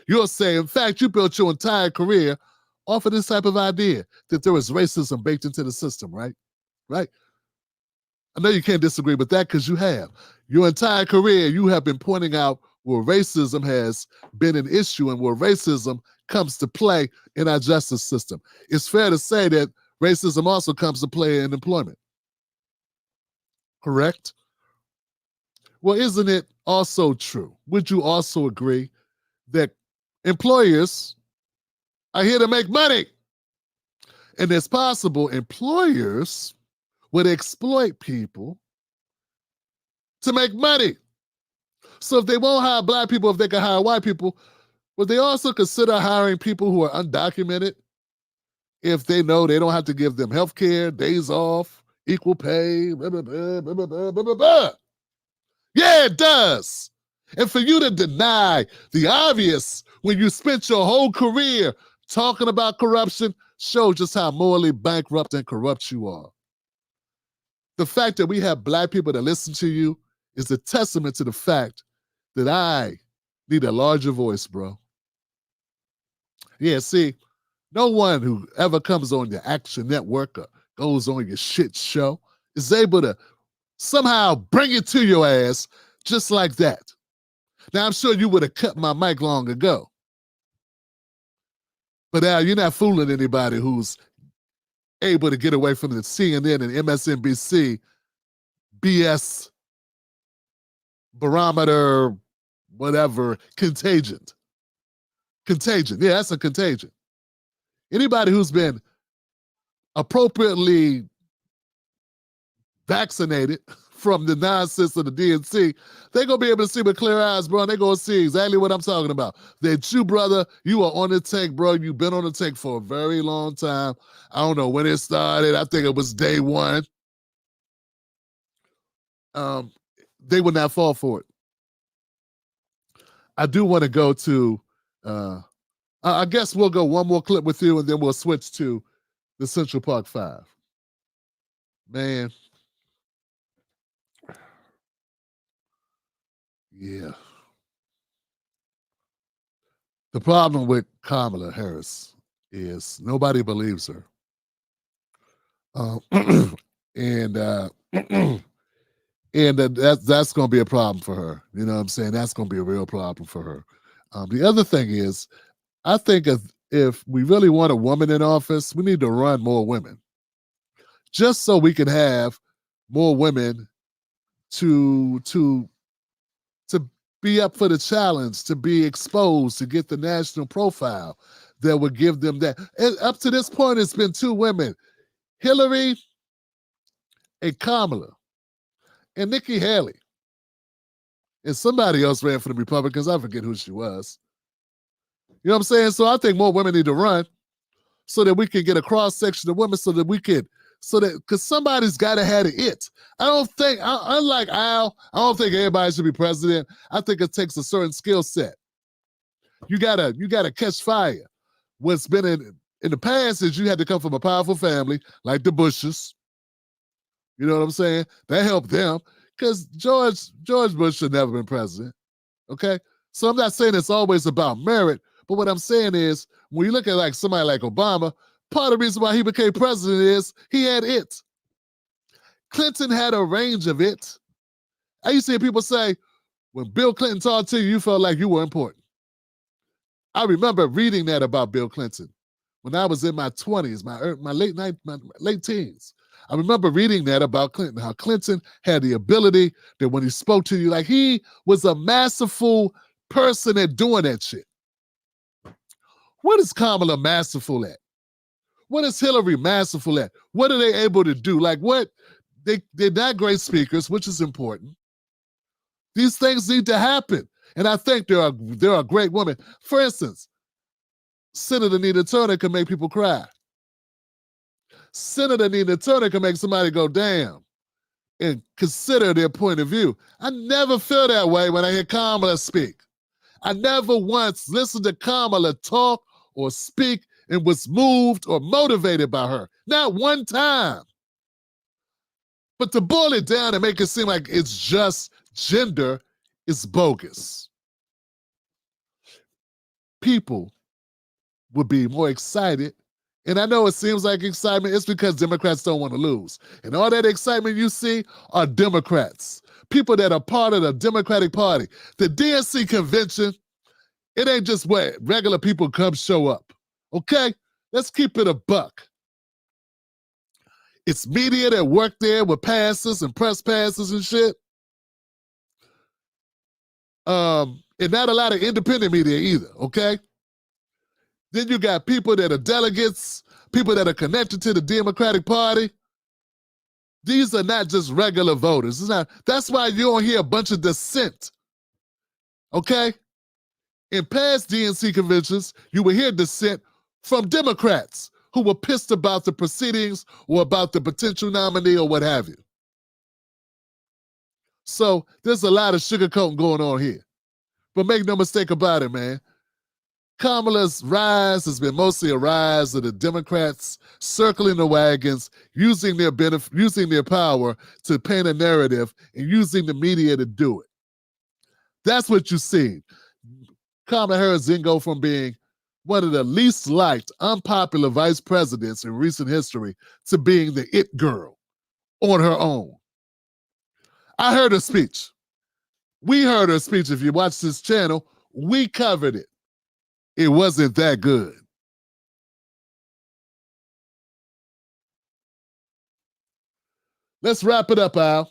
You'll say, in fact, you built your entire career off of this type of idea that there is racism baked into the system, right? Right? I know you can't disagree with that because you have. Your entire career, you have been pointing out where racism has been an issue and where racism comes to play in our justice system. It's fair to say that racism also comes to play in employment. Correct? Well, isn't it also true? Would you also agree that employers are here to make money? And it's possible employers would exploit people to make money. So if they won't hire black people, if they can hire white people, would they also consider hiring people who are undocumented if they know they don't have to give them health care, days off, equal pay, blah, blah, blah, blah, blah, blah, blah, blah. Yeah, it does. And for you to deny the obvious when you spent your whole career talking about corruption shows just how morally bankrupt and corrupt you are. The fact that we have black people that listen to you is a testament to the fact that I need a larger voice, bro. Yeah, see, no one who ever comes on your Action Network or goes on your shit show is able to somehow bring it to your ass just like that. Now, I'm sure you would have cut my mic long ago. But Al, you're not fooling anybody who's able to get away from the CNN and MSNBC BS barometer, whatever, contagion. Contagion, yeah, that's a contagion. Anybody who's been appropriately vaccinated from the nonsense of the DNC, they're going to be able to see with clear eyes, bro, and they're going to see exactly what I'm talking about. That you, brother, you are on the take, bro. You've been on the take for a very long time. I don't know when it started. I think it was day one. They would not fall for it. I do want to go to, I guess we'll go one more clip with you and then we'll switch to the Central Park 5. Man. Yeah. The problem with Kamala Harris is nobody believes her. And And that's going to be a problem for her. You know what I'm saying? That's going to be a real problem for her. The other thing is, I think if we really want a woman in office, we need to run more women, just so we can have more women to be up for the challenge, to be exposed, to get the national profile that would give them that. And up to this point, it's been 2 women, Hillary and Kamala, and Nikki Haley. And somebody else ran for the Republicans. I forget who she was. You know what I'm saying? So I think more women need to run so that we can get a cross-section of women because somebody's got to have it. I don't think, unlike Al, I don't think everybody should be president. I think it takes a certain skill set. You gotta catch fire. What's been in the past is you had to come from a powerful family like the Bushes. You know what I'm saying? That helped them because George Bush should never been president. Okay? So I'm not saying it's always about merit, but what I'm saying is when you look at like somebody like Obama, part of the reason why he became president is he had it. Clinton had a range of it. I used to hear people say, when Bill Clinton talked to you, you felt like you were important. I remember reading that about Bill Clinton when I was in my 20s, my late teens. I remember reading that about Clinton, how Clinton had the ability that when he spoke to you, like he was a masterful person at doing that shit. What is Kamala masterful at? What is Hillary masterful at? What are they able to do? Like what? They're not great speakers, which is important. These things need to happen. And I think there are great women. For instance, Senator Nina Turner can make people cry. Senator Nina Turner can make somebody go, damn, and consider their point of view. I never feel that way when I hear Kamala speak. I never once listened to Kamala talk or speak and was moved or motivated by her. Not one time. But to boil it down and make it seem like it's just gender is bogus. People would be more excited. And I know it seems like excitement. It's because Democrats don't want to lose. And all that excitement you see are Democrats. People that are part of the Democratic Party. The DNC convention, it ain't just where regular people come show up. Okay? Let's keep it a buck. It's media that work there with passes and press passes and shit. And not a lot of independent media either, okay? Then you got people that are delegates, people that are connected to the Democratic Party. These are not just regular voters. That's why you don't hear a bunch of dissent, okay? In past DNC conventions, you will hear dissent from Democrats who were pissed about the proceedings or about the potential nominee or what have you. So there's a lot of sugarcoating going on here. But make no mistake about it, man. Kamala's rise has been mostly a rise of the Democrats circling the wagons, using their power to paint a narrative and using the media to do it. That's what you see. Kamala Harris didn't go from being one of the least liked, unpopular vice presidents in recent history to being the it girl on her own. I heard her speech. We heard her speech. If you watch this channel, we covered it. It wasn't that good. Let's wrap it up, Al.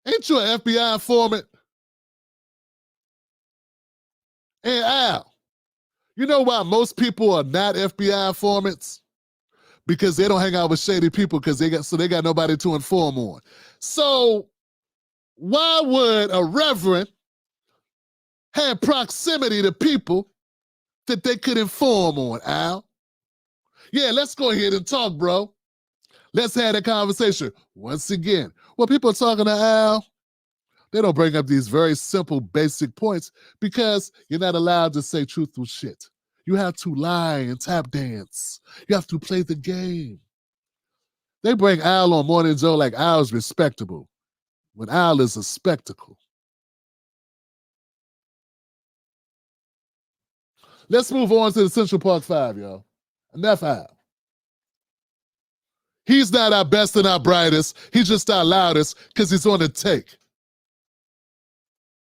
Ain't you an FBI informant? And Al, you know why most people are not FBI informants? Because they don't hang out with shady people because they got nobody to inform on. So why would a reverend have proximity to people that they could inform on, Al? Yeah, let's go ahead and talk, bro. Let's have that conversation. Once again, when people are talking to Al, they don't bring up these very simple, basic points because you're not allowed to say truthful shit. You have to lie and tap dance. You have to play the game. They bring Al on Morning Joe like Al's respectable, when Al is a spectacle. Let's move on to the Central Park Five, y'all. Enough out. He's not our best and our brightest. He's just our loudest because he's on the take.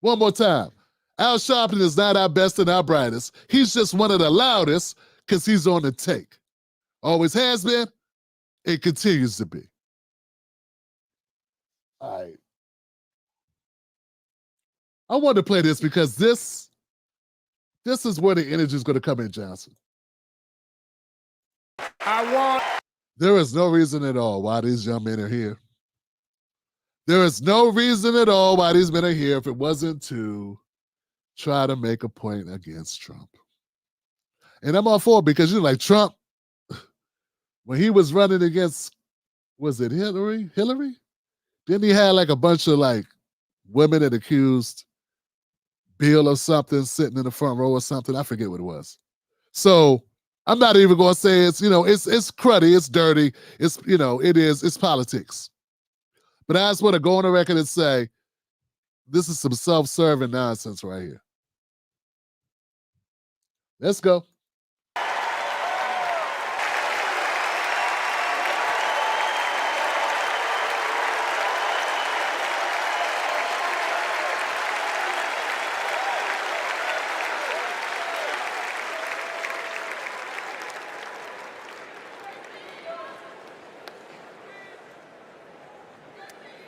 One more time. Al Sharpton is not our best and our brightest. He's just one of the loudest because he's on the take. Always has been, and continues to be. All right. I wanted to play this because this is where the energy is going to come in, Johnson. There is no reason at all why these young men are here. There is no reason at all why these men are here if it wasn't to try to make a point against Trump. And I'm all for it because, like Trump, when he was running against, was it Hillary? Didn't he have like a bunch of like women that accused Bill of something sitting in the front row or something? I forget what it was. So I'm not even going to say it's, it's cruddy, it's dirty, it's politics. But I just want to go on the record and say, this is some self-serving nonsense right here. Let's go.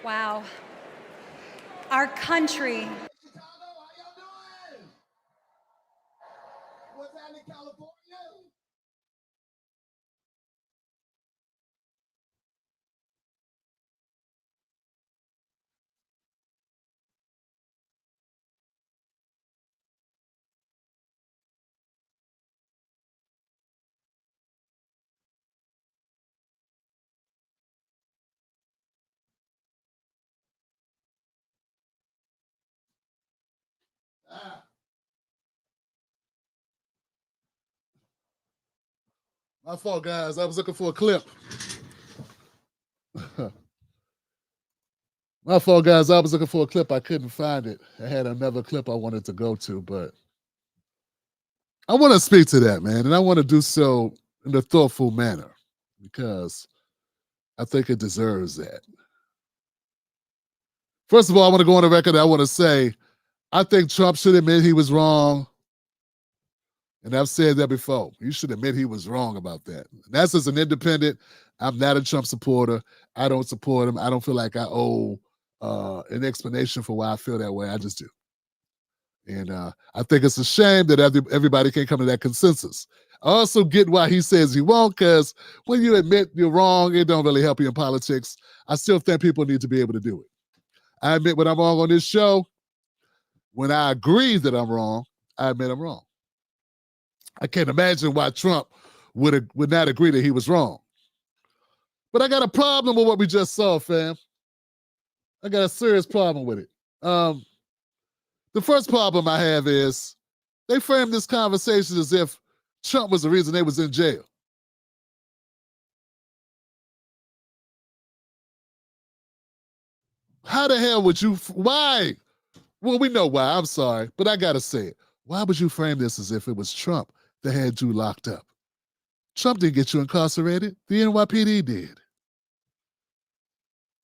Wow. Our country. What's happening in California? My fault, guys. I was looking for a clip. My fault, guys. I was looking for a clip. I couldn't find it. I had another clip I wanted to go to, but I want to speak to that, man. And I want to do so in a thoughtful manner because I think it deserves that. First of all, I want to go on the record. I want to say, I think Trump should admit he was wrong. And I've said that before. You should admit he was wrong about that. That's as an independent. I'm not a Trump supporter. I don't support him. I don't feel like I owe an explanation for why I feel that way. I just do. And I think it's a shame that everybody can't come to that consensus. I also get why he says he won't, because when you admit you're wrong, it don't really help you in politics. I still think people need to be able to do it. I admit when I'm wrong on this show. When I agree that I'm wrong, I admit I'm wrong. I can't imagine why Trump would not agree that he was wrong. But I got a problem with what we just saw, fam. I got a serious problem with it. The first problem I have is they framed this conversation as if Trump was the reason they was in jail. How the hell would you, why? Well, we know why, I'm sorry, but I gotta say it. Why would you frame this as if it was Trump that had you locked up? Trump didn't get you incarcerated, the NYPD did.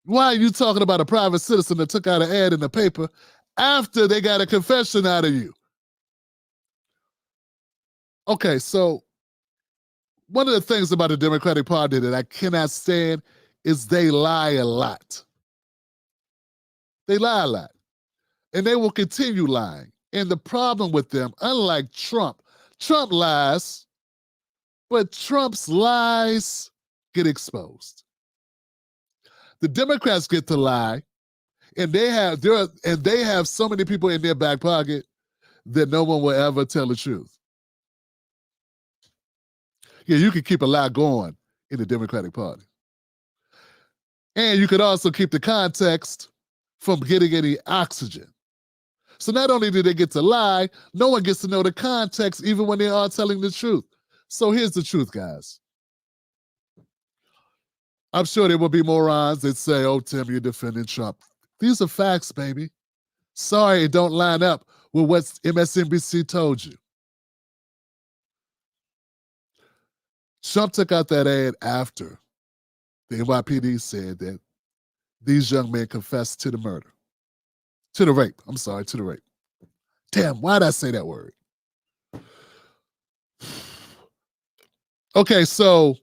Why are you talking about a private citizen that took out an ad in the paper after they got a confession out of you? Okay, so one of the things about the Democratic Party that I cannot stand is they lie a lot. They lie a lot. And they will continue lying. And the problem with them, unlike Trump lies, but Trump's lies get exposed. The Democrats get to lie, and they have so many people in their back pocket that no one will ever tell the truth. Yeah, you can keep a lie going in the Democratic Party. And you could also keep the context from getting any oxygen. So not only do they get to lie, no one gets to know the context even when they are telling the truth. So here's the truth, guys. I'm sure there will be morons that say, oh, Tim, you're defending Trump. These are facts, baby. Sorry, it don't line up with what MSNBC told you. Trump took out that ad after the NYPD said that these young men confessed to the murder. To the rape. I'm sorry, to the rape. Damn, why did I say that word? Okay, so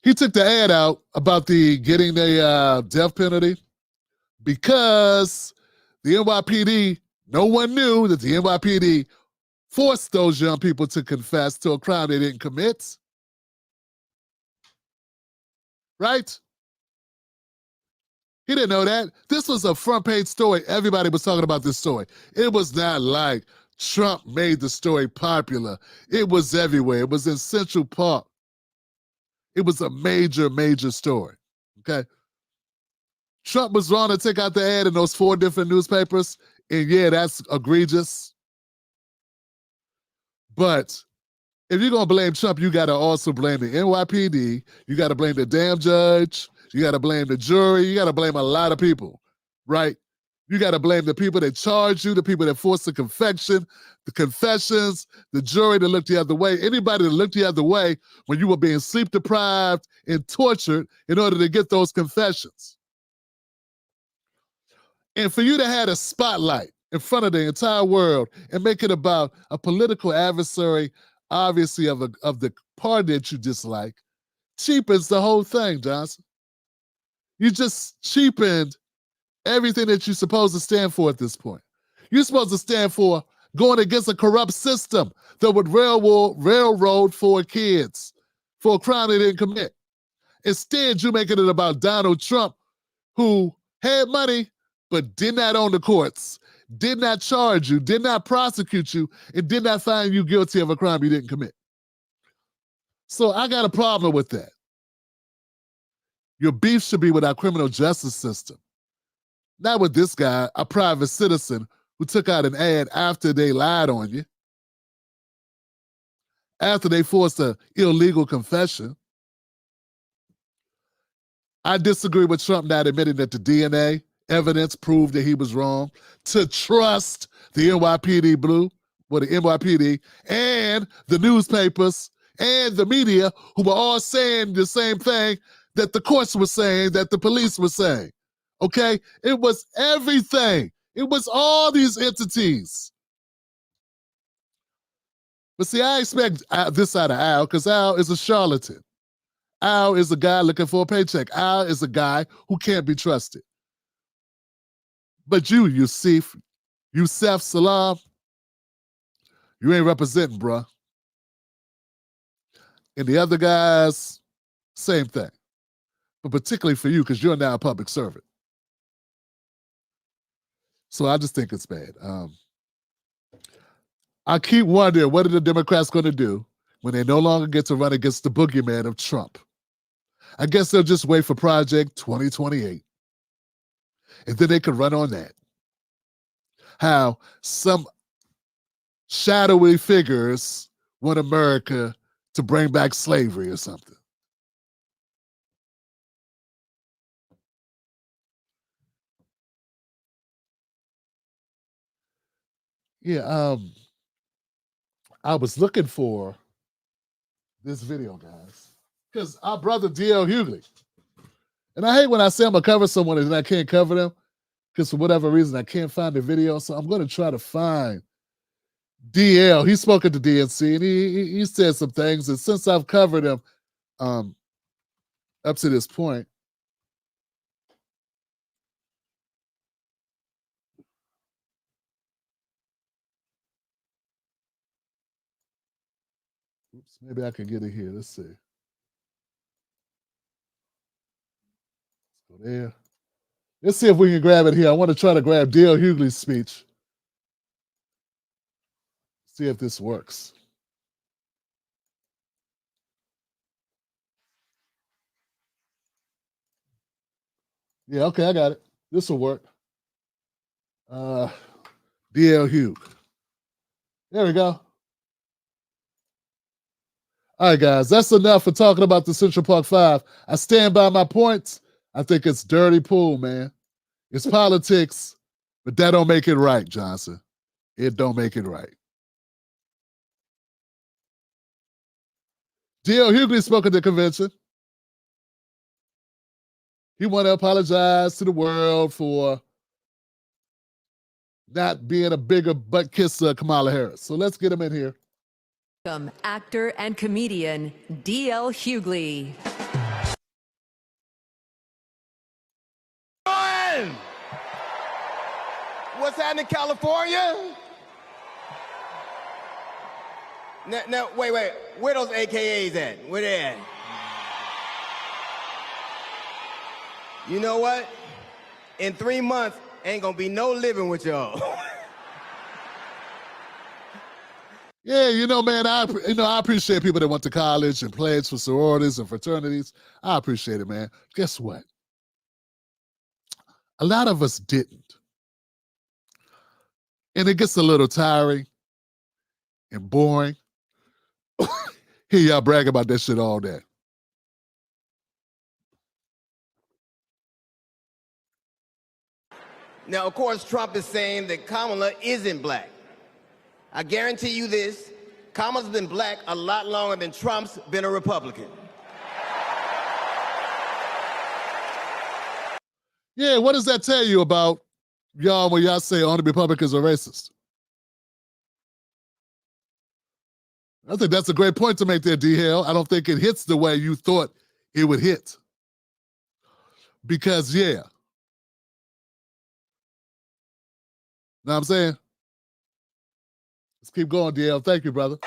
he took the ad out about the getting the death penalty because the NYPD, no one knew that the NYPD forced those young people to confess to a crime they didn't commit. Right? He didn't know that. This was a front page story. Everybody was talking about this story. It was not like Trump made the story popular. It was everywhere. It was in Central Park. It was a major, major story. Okay? Trump was wrong to take out the ad in those 4 different newspapers. And yeah, that's egregious. But if you're going to blame Trump, you got to also blame the NYPD. You got to blame the damn judge. You got to blame the jury. You got to blame a lot of people, right? You got to blame the people that charged you, the people that forced the confessions, the jury that looked the other way, anybody that looked the other way when you were being sleep deprived and tortured in order to get those confessions. And for you to have a spotlight in front of the entire world and make it about a political adversary, obviously of the party that you dislike, cheapens the whole thing, Johnson. You just cheapened everything that you're supposed to stand for at this point. You're supposed to stand for going against a corrupt system that would railroad for kids for a crime they didn't commit. Instead, you're making it about Donald Trump, who had money but did not own the courts, did not charge you, did not prosecute you, and did not find you guilty of a crime you didn't commit. So I got a problem with that. Your beef should be with our criminal justice system, not with this guy, a private citizen who took out an ad after they lied on you, after they forced an illegal confession. I disagree with Trump not admitting that the DNA evidence proved that he was wrong, to trust the NYPD the NYPD and the newspapers and the media who were all saying the same thing that the courts were saying, that the police were saying, okay? It was everything. It was all these entities. But see, I expect this out of Al, because Al is a charlatan. Al is a guy looking for a paycheck. Al is a guy who can't be trusted. But Yusef Salam, you ain't representing, bruh. And the other guys, same thing. But particularly for you, because you're now a public servant. So I just think it's bad. I keep wondering, what are the Democrats going to do when they no longer get to run against the boogeyman of Trump? I guess they'll just wait for Project 2028. And then they could run on that. How some shadowy figures want America to bring back slavery or something. Yeah, I was looking for this video, guys, because our brother D.L. Hughley, and I hate when I say I'm going to cover someone and I can't cover them, because for whatever reason I can't find the video, so I'm going to try to find DL. He spoke at the DNC, and he said some things, and since I've covered him up to this point, oops, maybe I can get it here. Let's see. Let's go there. Let's see if we can grab it here. I want to try to grab D.L. Hughley's speech. See if this works. Yeah, okay, I got it. This will work. D.L. Hugh. There we go. All right, guys, that's enough for talking about the Central Park Five. I stand by my points. I think it's dirty pool, man. It's politics, but that don't make it right, Johnson. It don't make it right. D.L. Hughley spoke at the convention. He wanted to apologize to the world for not being a bigger butt kisser of Kamala Harris. So let's get him in here. Actor and comedian D.L. Hughley. What's happening, California? Now, wait. Where those AKAs at? Where they at? You know what? In 3 months, ain't gonna be no living with y'all. Yeah, you know, man, I appreciate people that went to college and pledged for sororities and fraternities. I appreciate it, man. Guess what? A lot of us didn't. And it gets a little tiring and boring. Hear y'all brag about that shit all day. Now, of course, Trump is saying that Kamala isn't black. I guarantee you this, Kamala's been black a lot longer than Trump's been a Republican. Yeah, what does that tell you about y'all when y'all say all the Republicans are racist? I think that's a great point to make there, D-Hell. I don't think it hits the way you thought it would hit. Because, yeah. Know what I'm saying? Let's keep going, DL. Thank you, brother.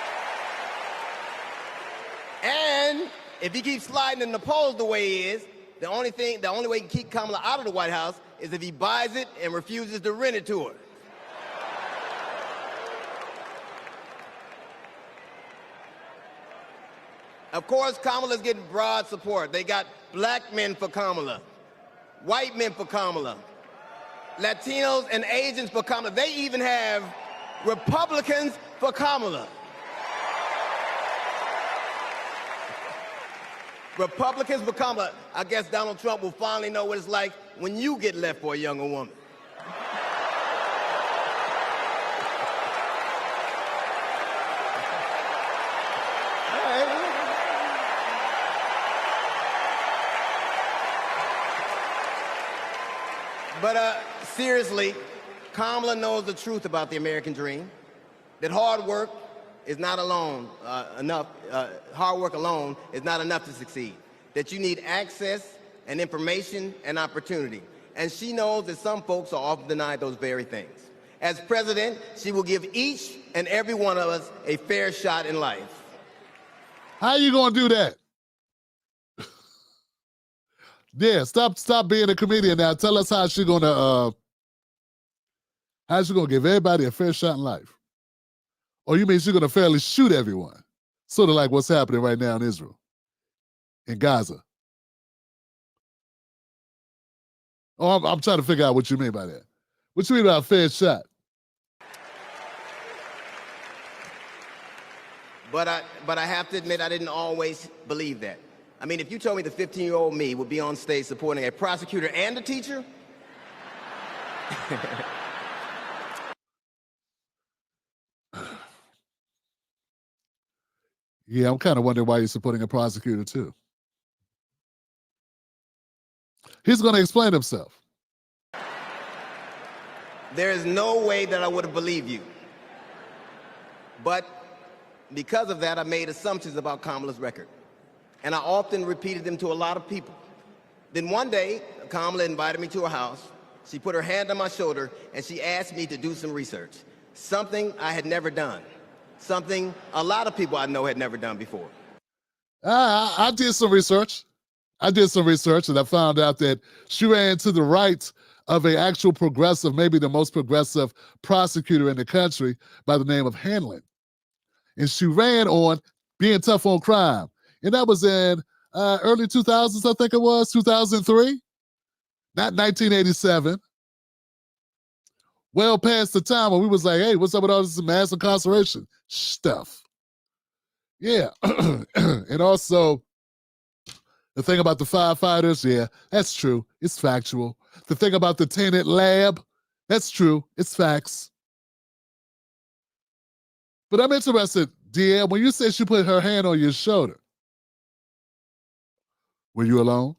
And if he keeps sliding in the polls the way he is, the only way he can keep Kamala out of the White House is if he buys it and refuses to rent it to her. Of course, Kamala's getting broad support. They got black men for Kamala, white men for Kamala, Latinos and Asians for Kamala. They even have Republicans for Kamala. Republicans for Kamala. I guess Donald Trump will finally know what it's like when you get left for a younger woman. But seriously, Kamala knows the truth about the American dream, that hard work is not enough. Hard work alone is not enough to succeed, that you need access and information and opportunity. And she knows that some folks are often denied those very things. As president, she will give each and every one of us a fair shot in life. How you gonna do that? Yeah, stop being a comedian now. Tell us how she gonna give everybody a fair shot in life. Or you mean she's gonna fairly shoot everyone? Sort of like what's happening right now in Israel, in Gaza. Oh, I'm trying to figure out what you mean by that. What you mean by a fair shot? But I have to admit, I didn't always believe that. I mean, if you told me the 15-year-old me would be on stage supporting a prosecutor and a teacher, yeah, I'm kind of wondering why you're supporting a prosecutor too. He's going to explain himself. there is no way that I would have believed you. But because of that, I made assumptions about Kamala's record. And I often repeated them to a lot of people. Then one day, Kamala invited me to her house. She put her hand on my shoulder and she asked me to do some research. Something I had never done. Something a lot of people I know had never done before. I did some research. And I found out that she ran to the right of an actual progressive, maybe the most progressive prosecutor in the country by the name of Hanlon. And she ran on being tough on crime. And that was in early 2000s, I think it was, 2003, not 1987. Well past the time when we was like, hey, what's up with all this mass incarceration stuff? Yeah. And also, the thing about the firefighters, yeah, that's true. It's factual. The thing about the tenant lab, that's true. It's facts. But I'm interested, DL, when you said she put her hand on your shoulder, Were you alone?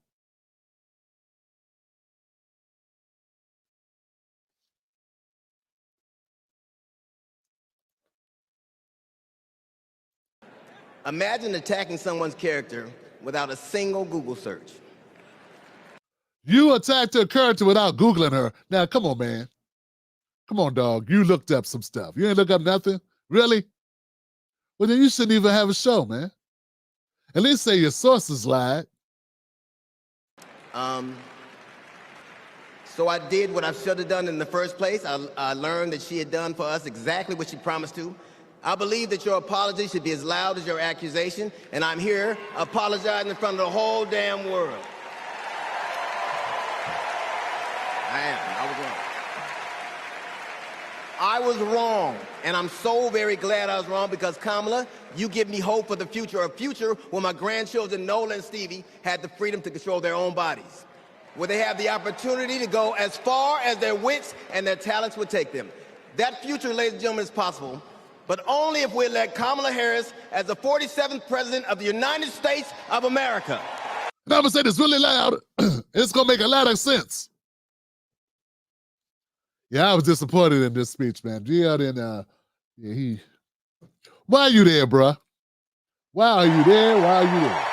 Imagine attacking someone's character without a single Google search. You attacked her character without Googling her. Now, come on, man. Come on, dog. You looked up some stuff. You ain't look up nothing? Really? Well, then you shouldn't even have a show, man. At least say your sources lied. So I did what I should have done in the first place. I learned that she had done for us exactly what she promised to. I believe that your apology should be as loud as your accusation, and I'm here apologizing in front of the whole damn world. I was wrong, and I'm so very glad I was wrong because, Kamala, you give me hope for the future, a future where my grandchildren, Nola and Stevie, had the freedom to control their own bodies, where they have the opportunity to go as far as their wits and their talents would take them. That future, ladies and gentlemen, is possible, but only if we elect Kamala Harris as the 47th President of the United States of America. And I'm going to say this really loud. It's going to make a lot of sense. Yeah, I was disappointed in this speech, man. GL didn't, Why are you there, bruh? Why are you there? Why are you there?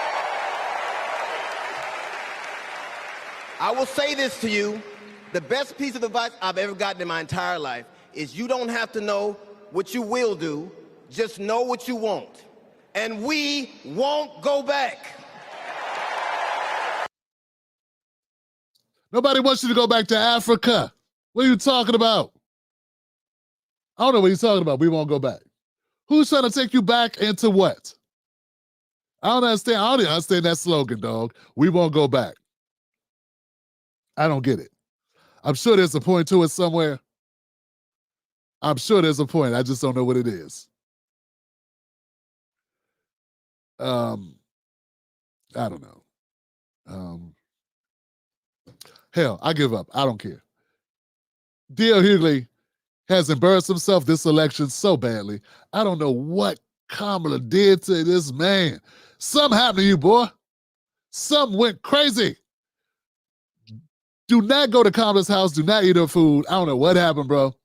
I will say this to you. The best piece of advice I've ever gotten in my entire life is you don't have to know what you will do, just know what you won't. And we won't go back. Nobody wants you to go back to Africa. What are you talking about? I don't know what you're talking about. We won't go back. Who's trying to take you back into what? I don't understand. I don't even understand that slogan, dog. We won't go back. I don't get it. I'm sure there's a point to it somewhere. I'm sure there's a point. I just don't know what it is. I don't know. Hell, I give up. I don't care. D.L. Hughley has embarrassed himself this election so badly. I don't know what Kamala did to this man. Something happened to you, boy. Something went crazy. Do not go to Kamala's house. Do not eat her food. I don't know what happened, bro.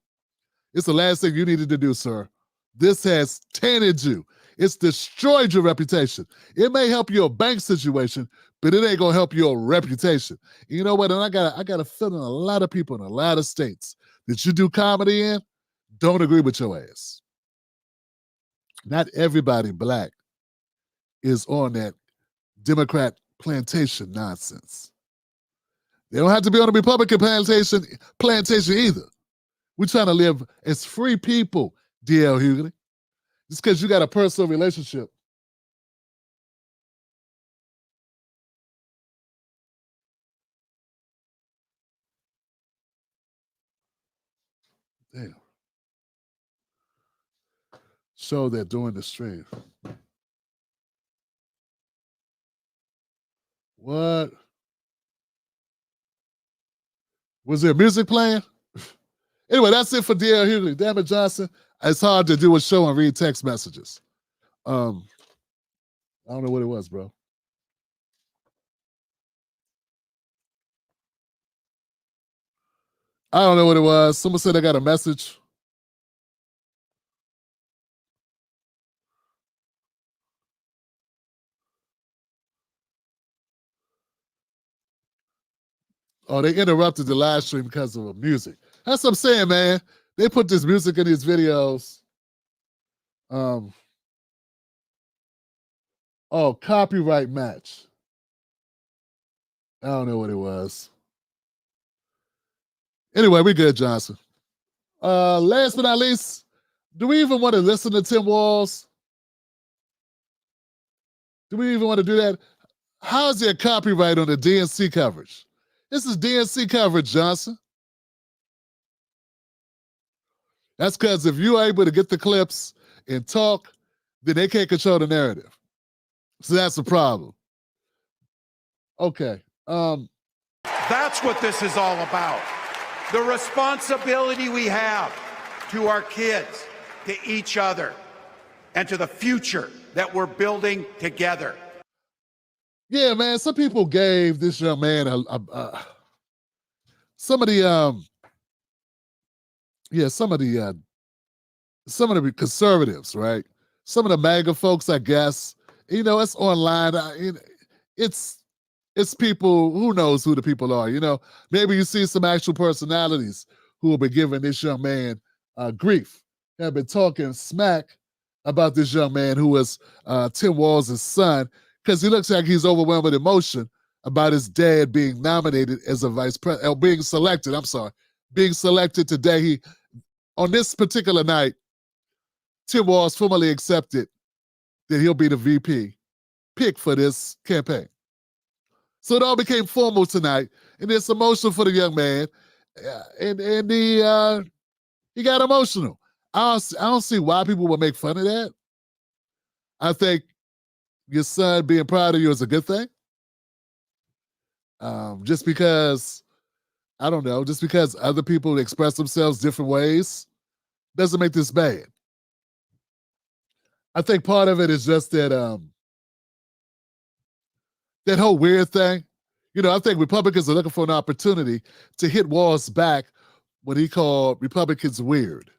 It's the last thing you needed to do, sir. This has tainted you. It's destroyed your reputation. It may help your bank situation, but it ain't gonna help your reputation. You know what? And I got a feeling a lot of people in a lot of states that you do comedy in don't agree with your ass. Not everybody black is on that Democrat plantation nonsense. They don't have to be on the Republican plantation either. We're trying to live as free people, D.L. Hughley. Just because you got a personal relationship. Damn. Show that during the stream. What? Was there music playing? Anyway, that's it for D.L. Hughley. Damn it, Johnson. It's hard to do a show and read text messages. I don't know what it was, bro. I don't know what it was. Someone said I got a message. Oh, they interrupted the live stream because of the music. That's what I'm saying, man. They put this music in these videos. Oh, copyright match. I don't know what it was. Anyway, we good, Johnson. Last but not least, do we even want to listen to Tim Walz? Do we even want to do that? How's there copyright on the DNC coverage? This is DNC coverage, Johnson. That's because if you're able to get the clips and talk, then they can't control the narrative. So that's the problem. Okay. That's what this is all about. The responsibility we have to our kids, to each other, and to the future that we're building together. Yeah, man. Some people gave this young man some of the conservatives, right? Some of the MAGA folks, I guess. It's online. It's people, who knows who the people are, Maybe you see some actual personalities who will be giving this young man grief, have been talking smack about this young man who was Tim Walz' son, because he looks like he's overwhelmed with emotion about his dad being nominated as a vice president, being selected today. On this particular night, Tim Walz formally accepted that he'll be the VP pick for this campaign. So it all became formal tonight, and it's emotional for the young man, and he got emotional. I don't see why people would make fun of that. I think your son being proud of you is a good thing. Just because other people express themselves different ways doesn't make this bad. I think part of it is just that that whole weird thing. I think Republicans are looking for an opportunity to hit Walz back what he called Republicans weird.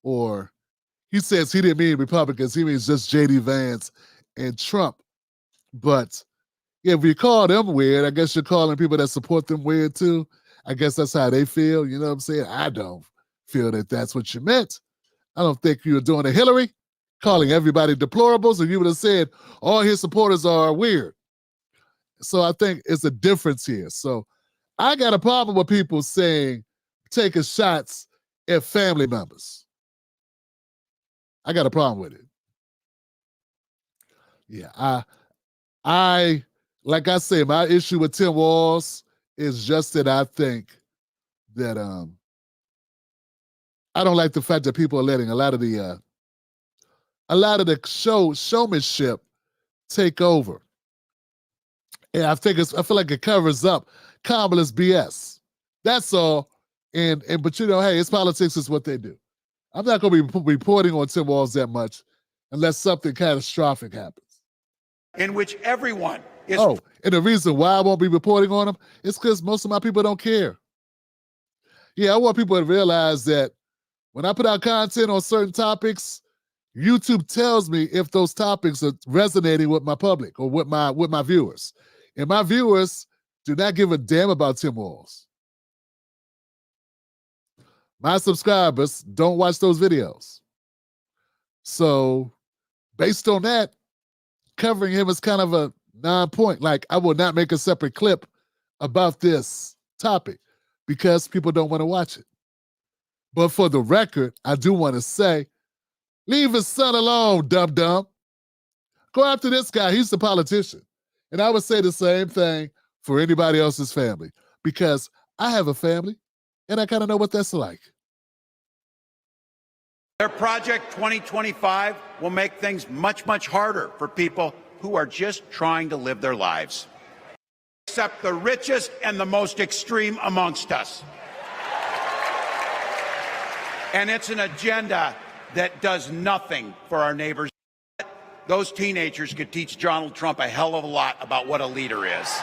Or he says he didn't mean Republicans, he means just J.D. Vance and Trump. But if you call them weird, I guess you're calling people that support them weird too. I guess that's how they feel, you know what I'm saying? I don't feel that that's what you meant. I don't think you were doing a Hillary, calling everybody deplorables, and you would have said all his supporters are weird. So I think it's a difference here. So I got a problem with people taking shots at family members. I got a problem with it. Yeah, I like I say, my issue with Tim Walz is just that I think that I don't like the fact that people are letting a lot of the showmanship take over. And I feel like it covers up Kamala's BS. That's all. But hey, it's politics is what they do. I'm not going to be reporting on Tim Walz that much unless something catastrophic happens. In which everyone is... Oh, and the reason why I won't be reporting on him is because most of my people don't care. Yeah, I want people to realize that when I put out content on certain topics, YouTube tells me if those topics are resonating with my public or with my viewers. And my viewers do not give a damn about Tim Walz. My subscribers don't watch those videos. So based on that, covering him is kind of a non-point. Like, I will not make a separate clip about this topic because people don't want to watch it. But for the record, I do want to say, leave his son alone, dum-dum. Go after this guy. He's the politician. And I would say the same thing for anybody else's family because I have a family and I kind of know what that's like. Their Project 2025 will make things much, much harder for people who are just trying to live their lives. Except the richest and the most extreme amongst us. And it's an agenda that does nothing for our neighbors. Those teenagers could teach Donald Trump a hell of a lot about what a leader is.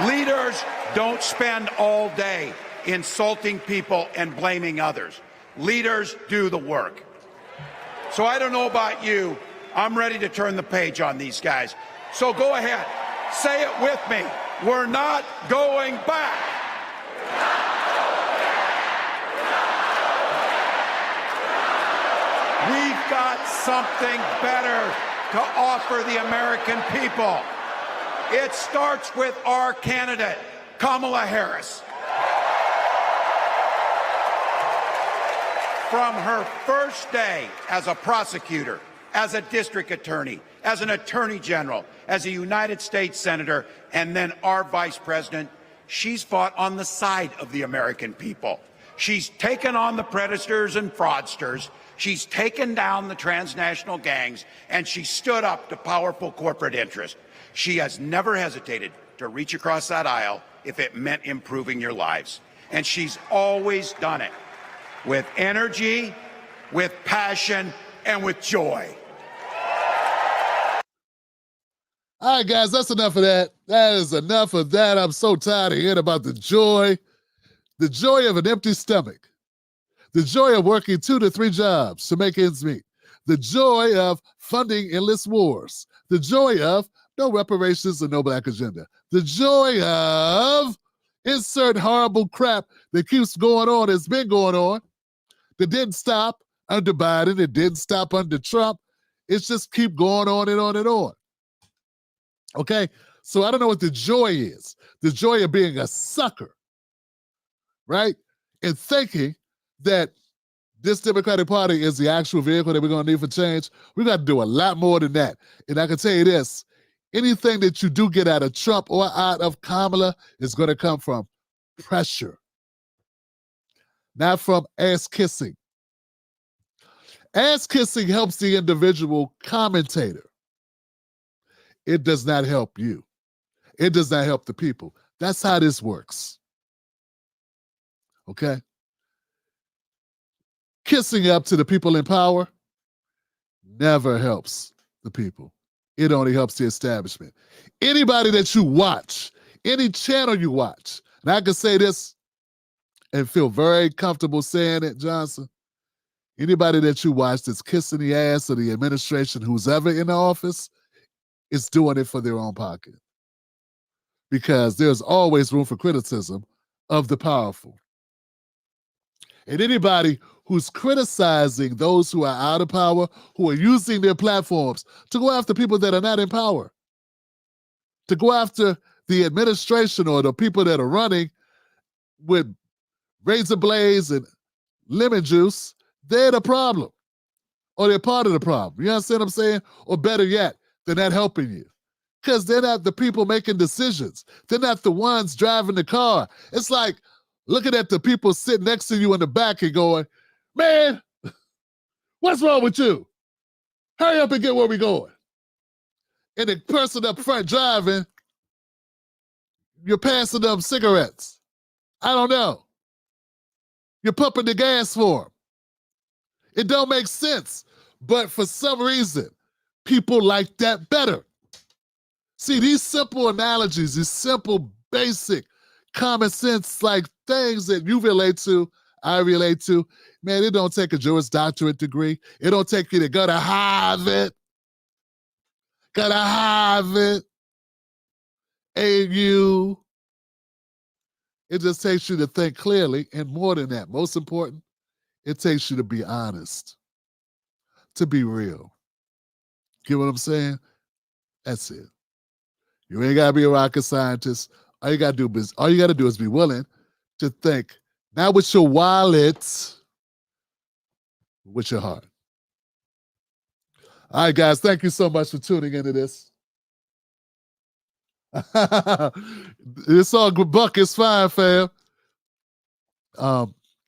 Leaders don't spend all day insulting people and blaming others. Leaders do the work. So I don't know about you, I'm ready to turn the page on these guys. So go ahead, say it with me. We're not going back. We've got something better to offer the American people. It starts with our candidate, Kamala Harris. From her first day as a prosecutor, as a district attorney, as an attorney general, as a United States senator, and then our vice president, she's fought on the side of the American people. She's taken on the predators and fraudsters. She's taken down the transnational gangs, and she stood up to powerful corporate interests. She has never hesitated to reach across that aisle if it meant improving your lives. And she's always done it with energy, with passion, and with joy. All right, guys, that's enough of that. That is enough of that. I'm so tired of hearing about the joy of an empty stomach, the joy of working 2 to 3 jobs to make ends meet, the joy of funding endless wars, the joy of no reparations and no black agenda, the joy of insert horrible crap that keeps going on, has been going on, that didn't stop under Biden, it didn't stop under Trump. It's just keep going on and on and on. Okay? So I don't know what the joy is. The joy of being a sucker, right? And thinking that this Democratic Party is the actual vehicle that we're going to need for change. We got to do a lot more than that. And I can tell you this, anything that you do get out of Trump or out of Kamala is going to come from pressure, not from ass kissing. Ass kissing helps the individual commentator. It does not help you. It does not help the people. That's how this works. Okay? Kissing up to the people in power never helps the people. It only helps the establishment. Anybody that you watch, any channel you watch, and I can say this and feel very comfortable saying it, Johnson, anybody that you watch that's kissing the ass of the administration, who's ever in the office, is doing it for their own pocket. Because there's always room for criticism of the powerful. And anybody who's criticizing those who are out of power, who are using their platforms to go after people that are not in power, to go after the administration or the people that are running with razor blades and lemon juice, they're the problem. Or they're part of the problem. You understand what I'm saying? Or better yet, they're not helping you. Because they're not the people making decisions. They're not the ones driving the car. It's like looking at the people sitting next to you in the back and going, man, what's wrong with you? Hurry up and get where we're going. And the person up front driving, you're passing them cigarettes. I don't know. You're pumping the gas for them. It don't make sense. But for some reason, people like that better. See, these simple analogies, these simple, basic, common sense like things that you relate to, I relate to, man, it don't take a Juris Doctorate degree. It don't take you to go to Harvard. Gotta Harvard. AU. It just takes you to think clearly, and more than that, most important, it takes you to be honest, to be real. Get what I'm saying? That's it. You ain't gotta be a rocket scientist. All you gotta do is be willing to think, not with your wallet, with your heart. All right, guys, thank you so much for tuning into this. It's all good, Buck. It's fine, fam.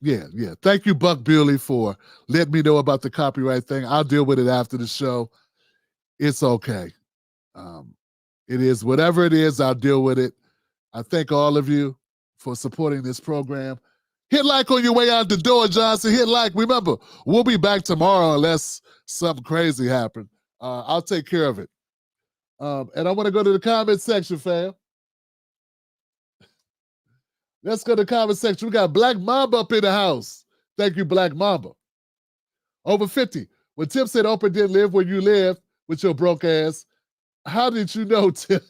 Yeah. Thank you, Buck Bewley, for letting me know about the copyright thing. I'll deal with it after the show. It's okay. It is whatever it is, I'll deal with it. I thank all of you for supporting this program. Hit like on your way out the door, Johnson. Hit like. Remember, we'll be back tomorrow unless something crazy happens. I'll take care of it. And I want to go to the comment section, fam. Let's go to the comment section. We got Black Mamba up in the house. Thank you, Black Mamba. Over 50. When Tim said Oprah didn't live where you live with your broke ass, how did you know, Tim?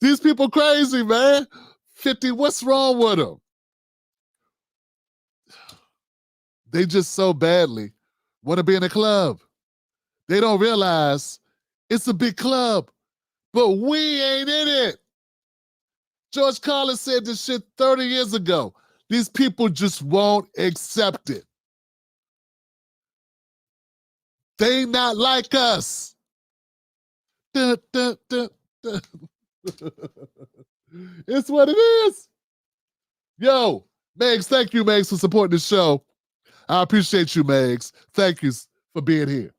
These people crazy, man. 50, what's wrong with them? They just so badly want to be in a club. They don't realize it's a big club, but we ain't in it. George Carlin said this shit 30 years ago. These people just won't accept it. They not like us. Dun, dun, dun, dun. It's what it is. Yo, Megs, thank you, Megs, for supporting the show. I appreciate you, Megs. Thank you for being here.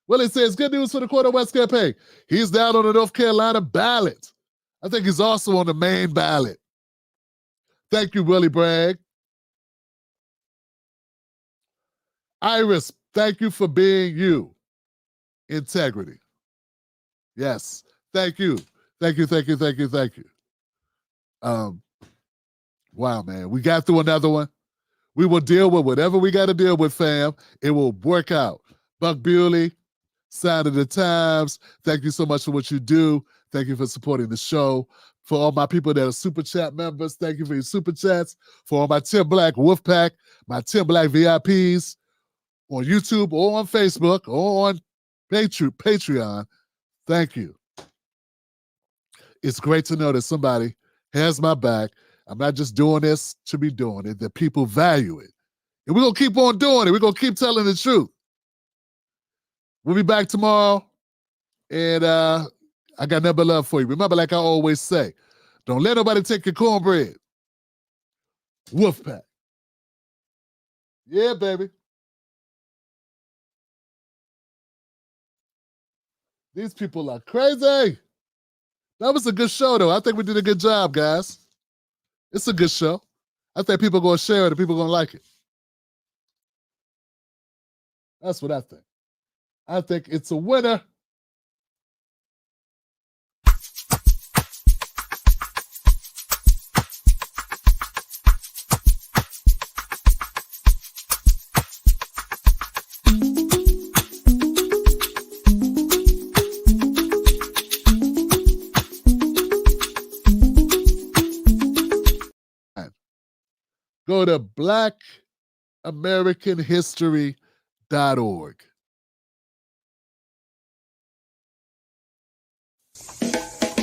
Well, it says, good news for the Corner West campaign. He's down on the North Carolina ballot. I think he's also on the main ballot. Thank you, Willie Bragg. Iris, thank you for being you. integrity. Yes. Thank you. Thank you. Wow, man. We got through another one. We will deal with whatever we got to deal with, fam. It will work out. Buck Bewley, Sign of the Times, thank you so much for what you do. Thank you for supporting the show. For all my people that are Super Chat members, thank you for your Super Chats. For all my Tim Black Wolfpack, my Tim Black VIPs on YouTube or on Facebook or on Patreon, thank you. It's great to know that somebody has my back. I'm not just doing this to be doing it, that people value it. And we're going to keep on doing it. We're going to keep telling the truth. We'll be back tomorrow. And I got nothing but love for you. Remember, like I always say, don't let nobody take your cornbread. Wolfpack. Yeah, baby. These people are crazy. That was a good show, though. I think we did a good job, guys. It's a good show. I think people are going to share it and people are going to like it. That's what I think. I think it's a winner. Go to blackAmericanHistory.org.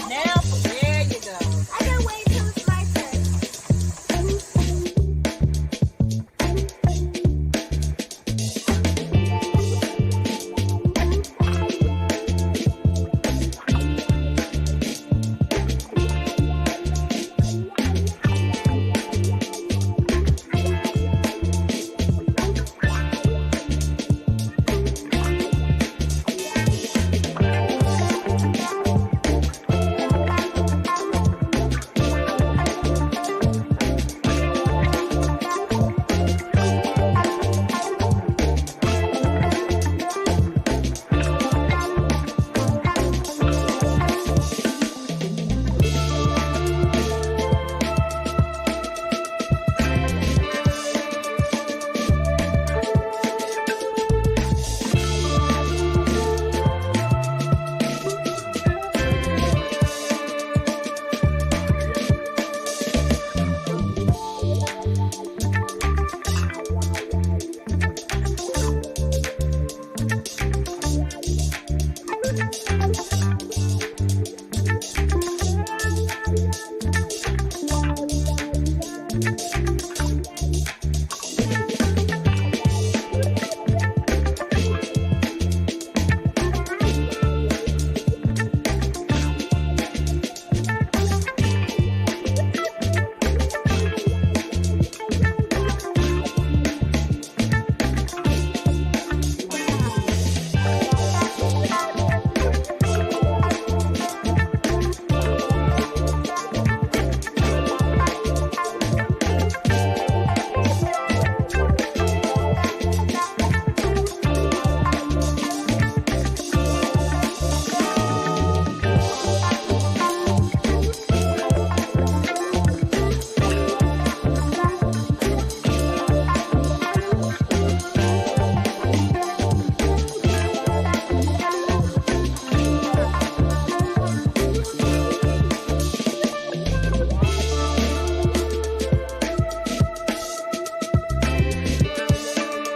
Now, there you go. I can't wait till it's my turn.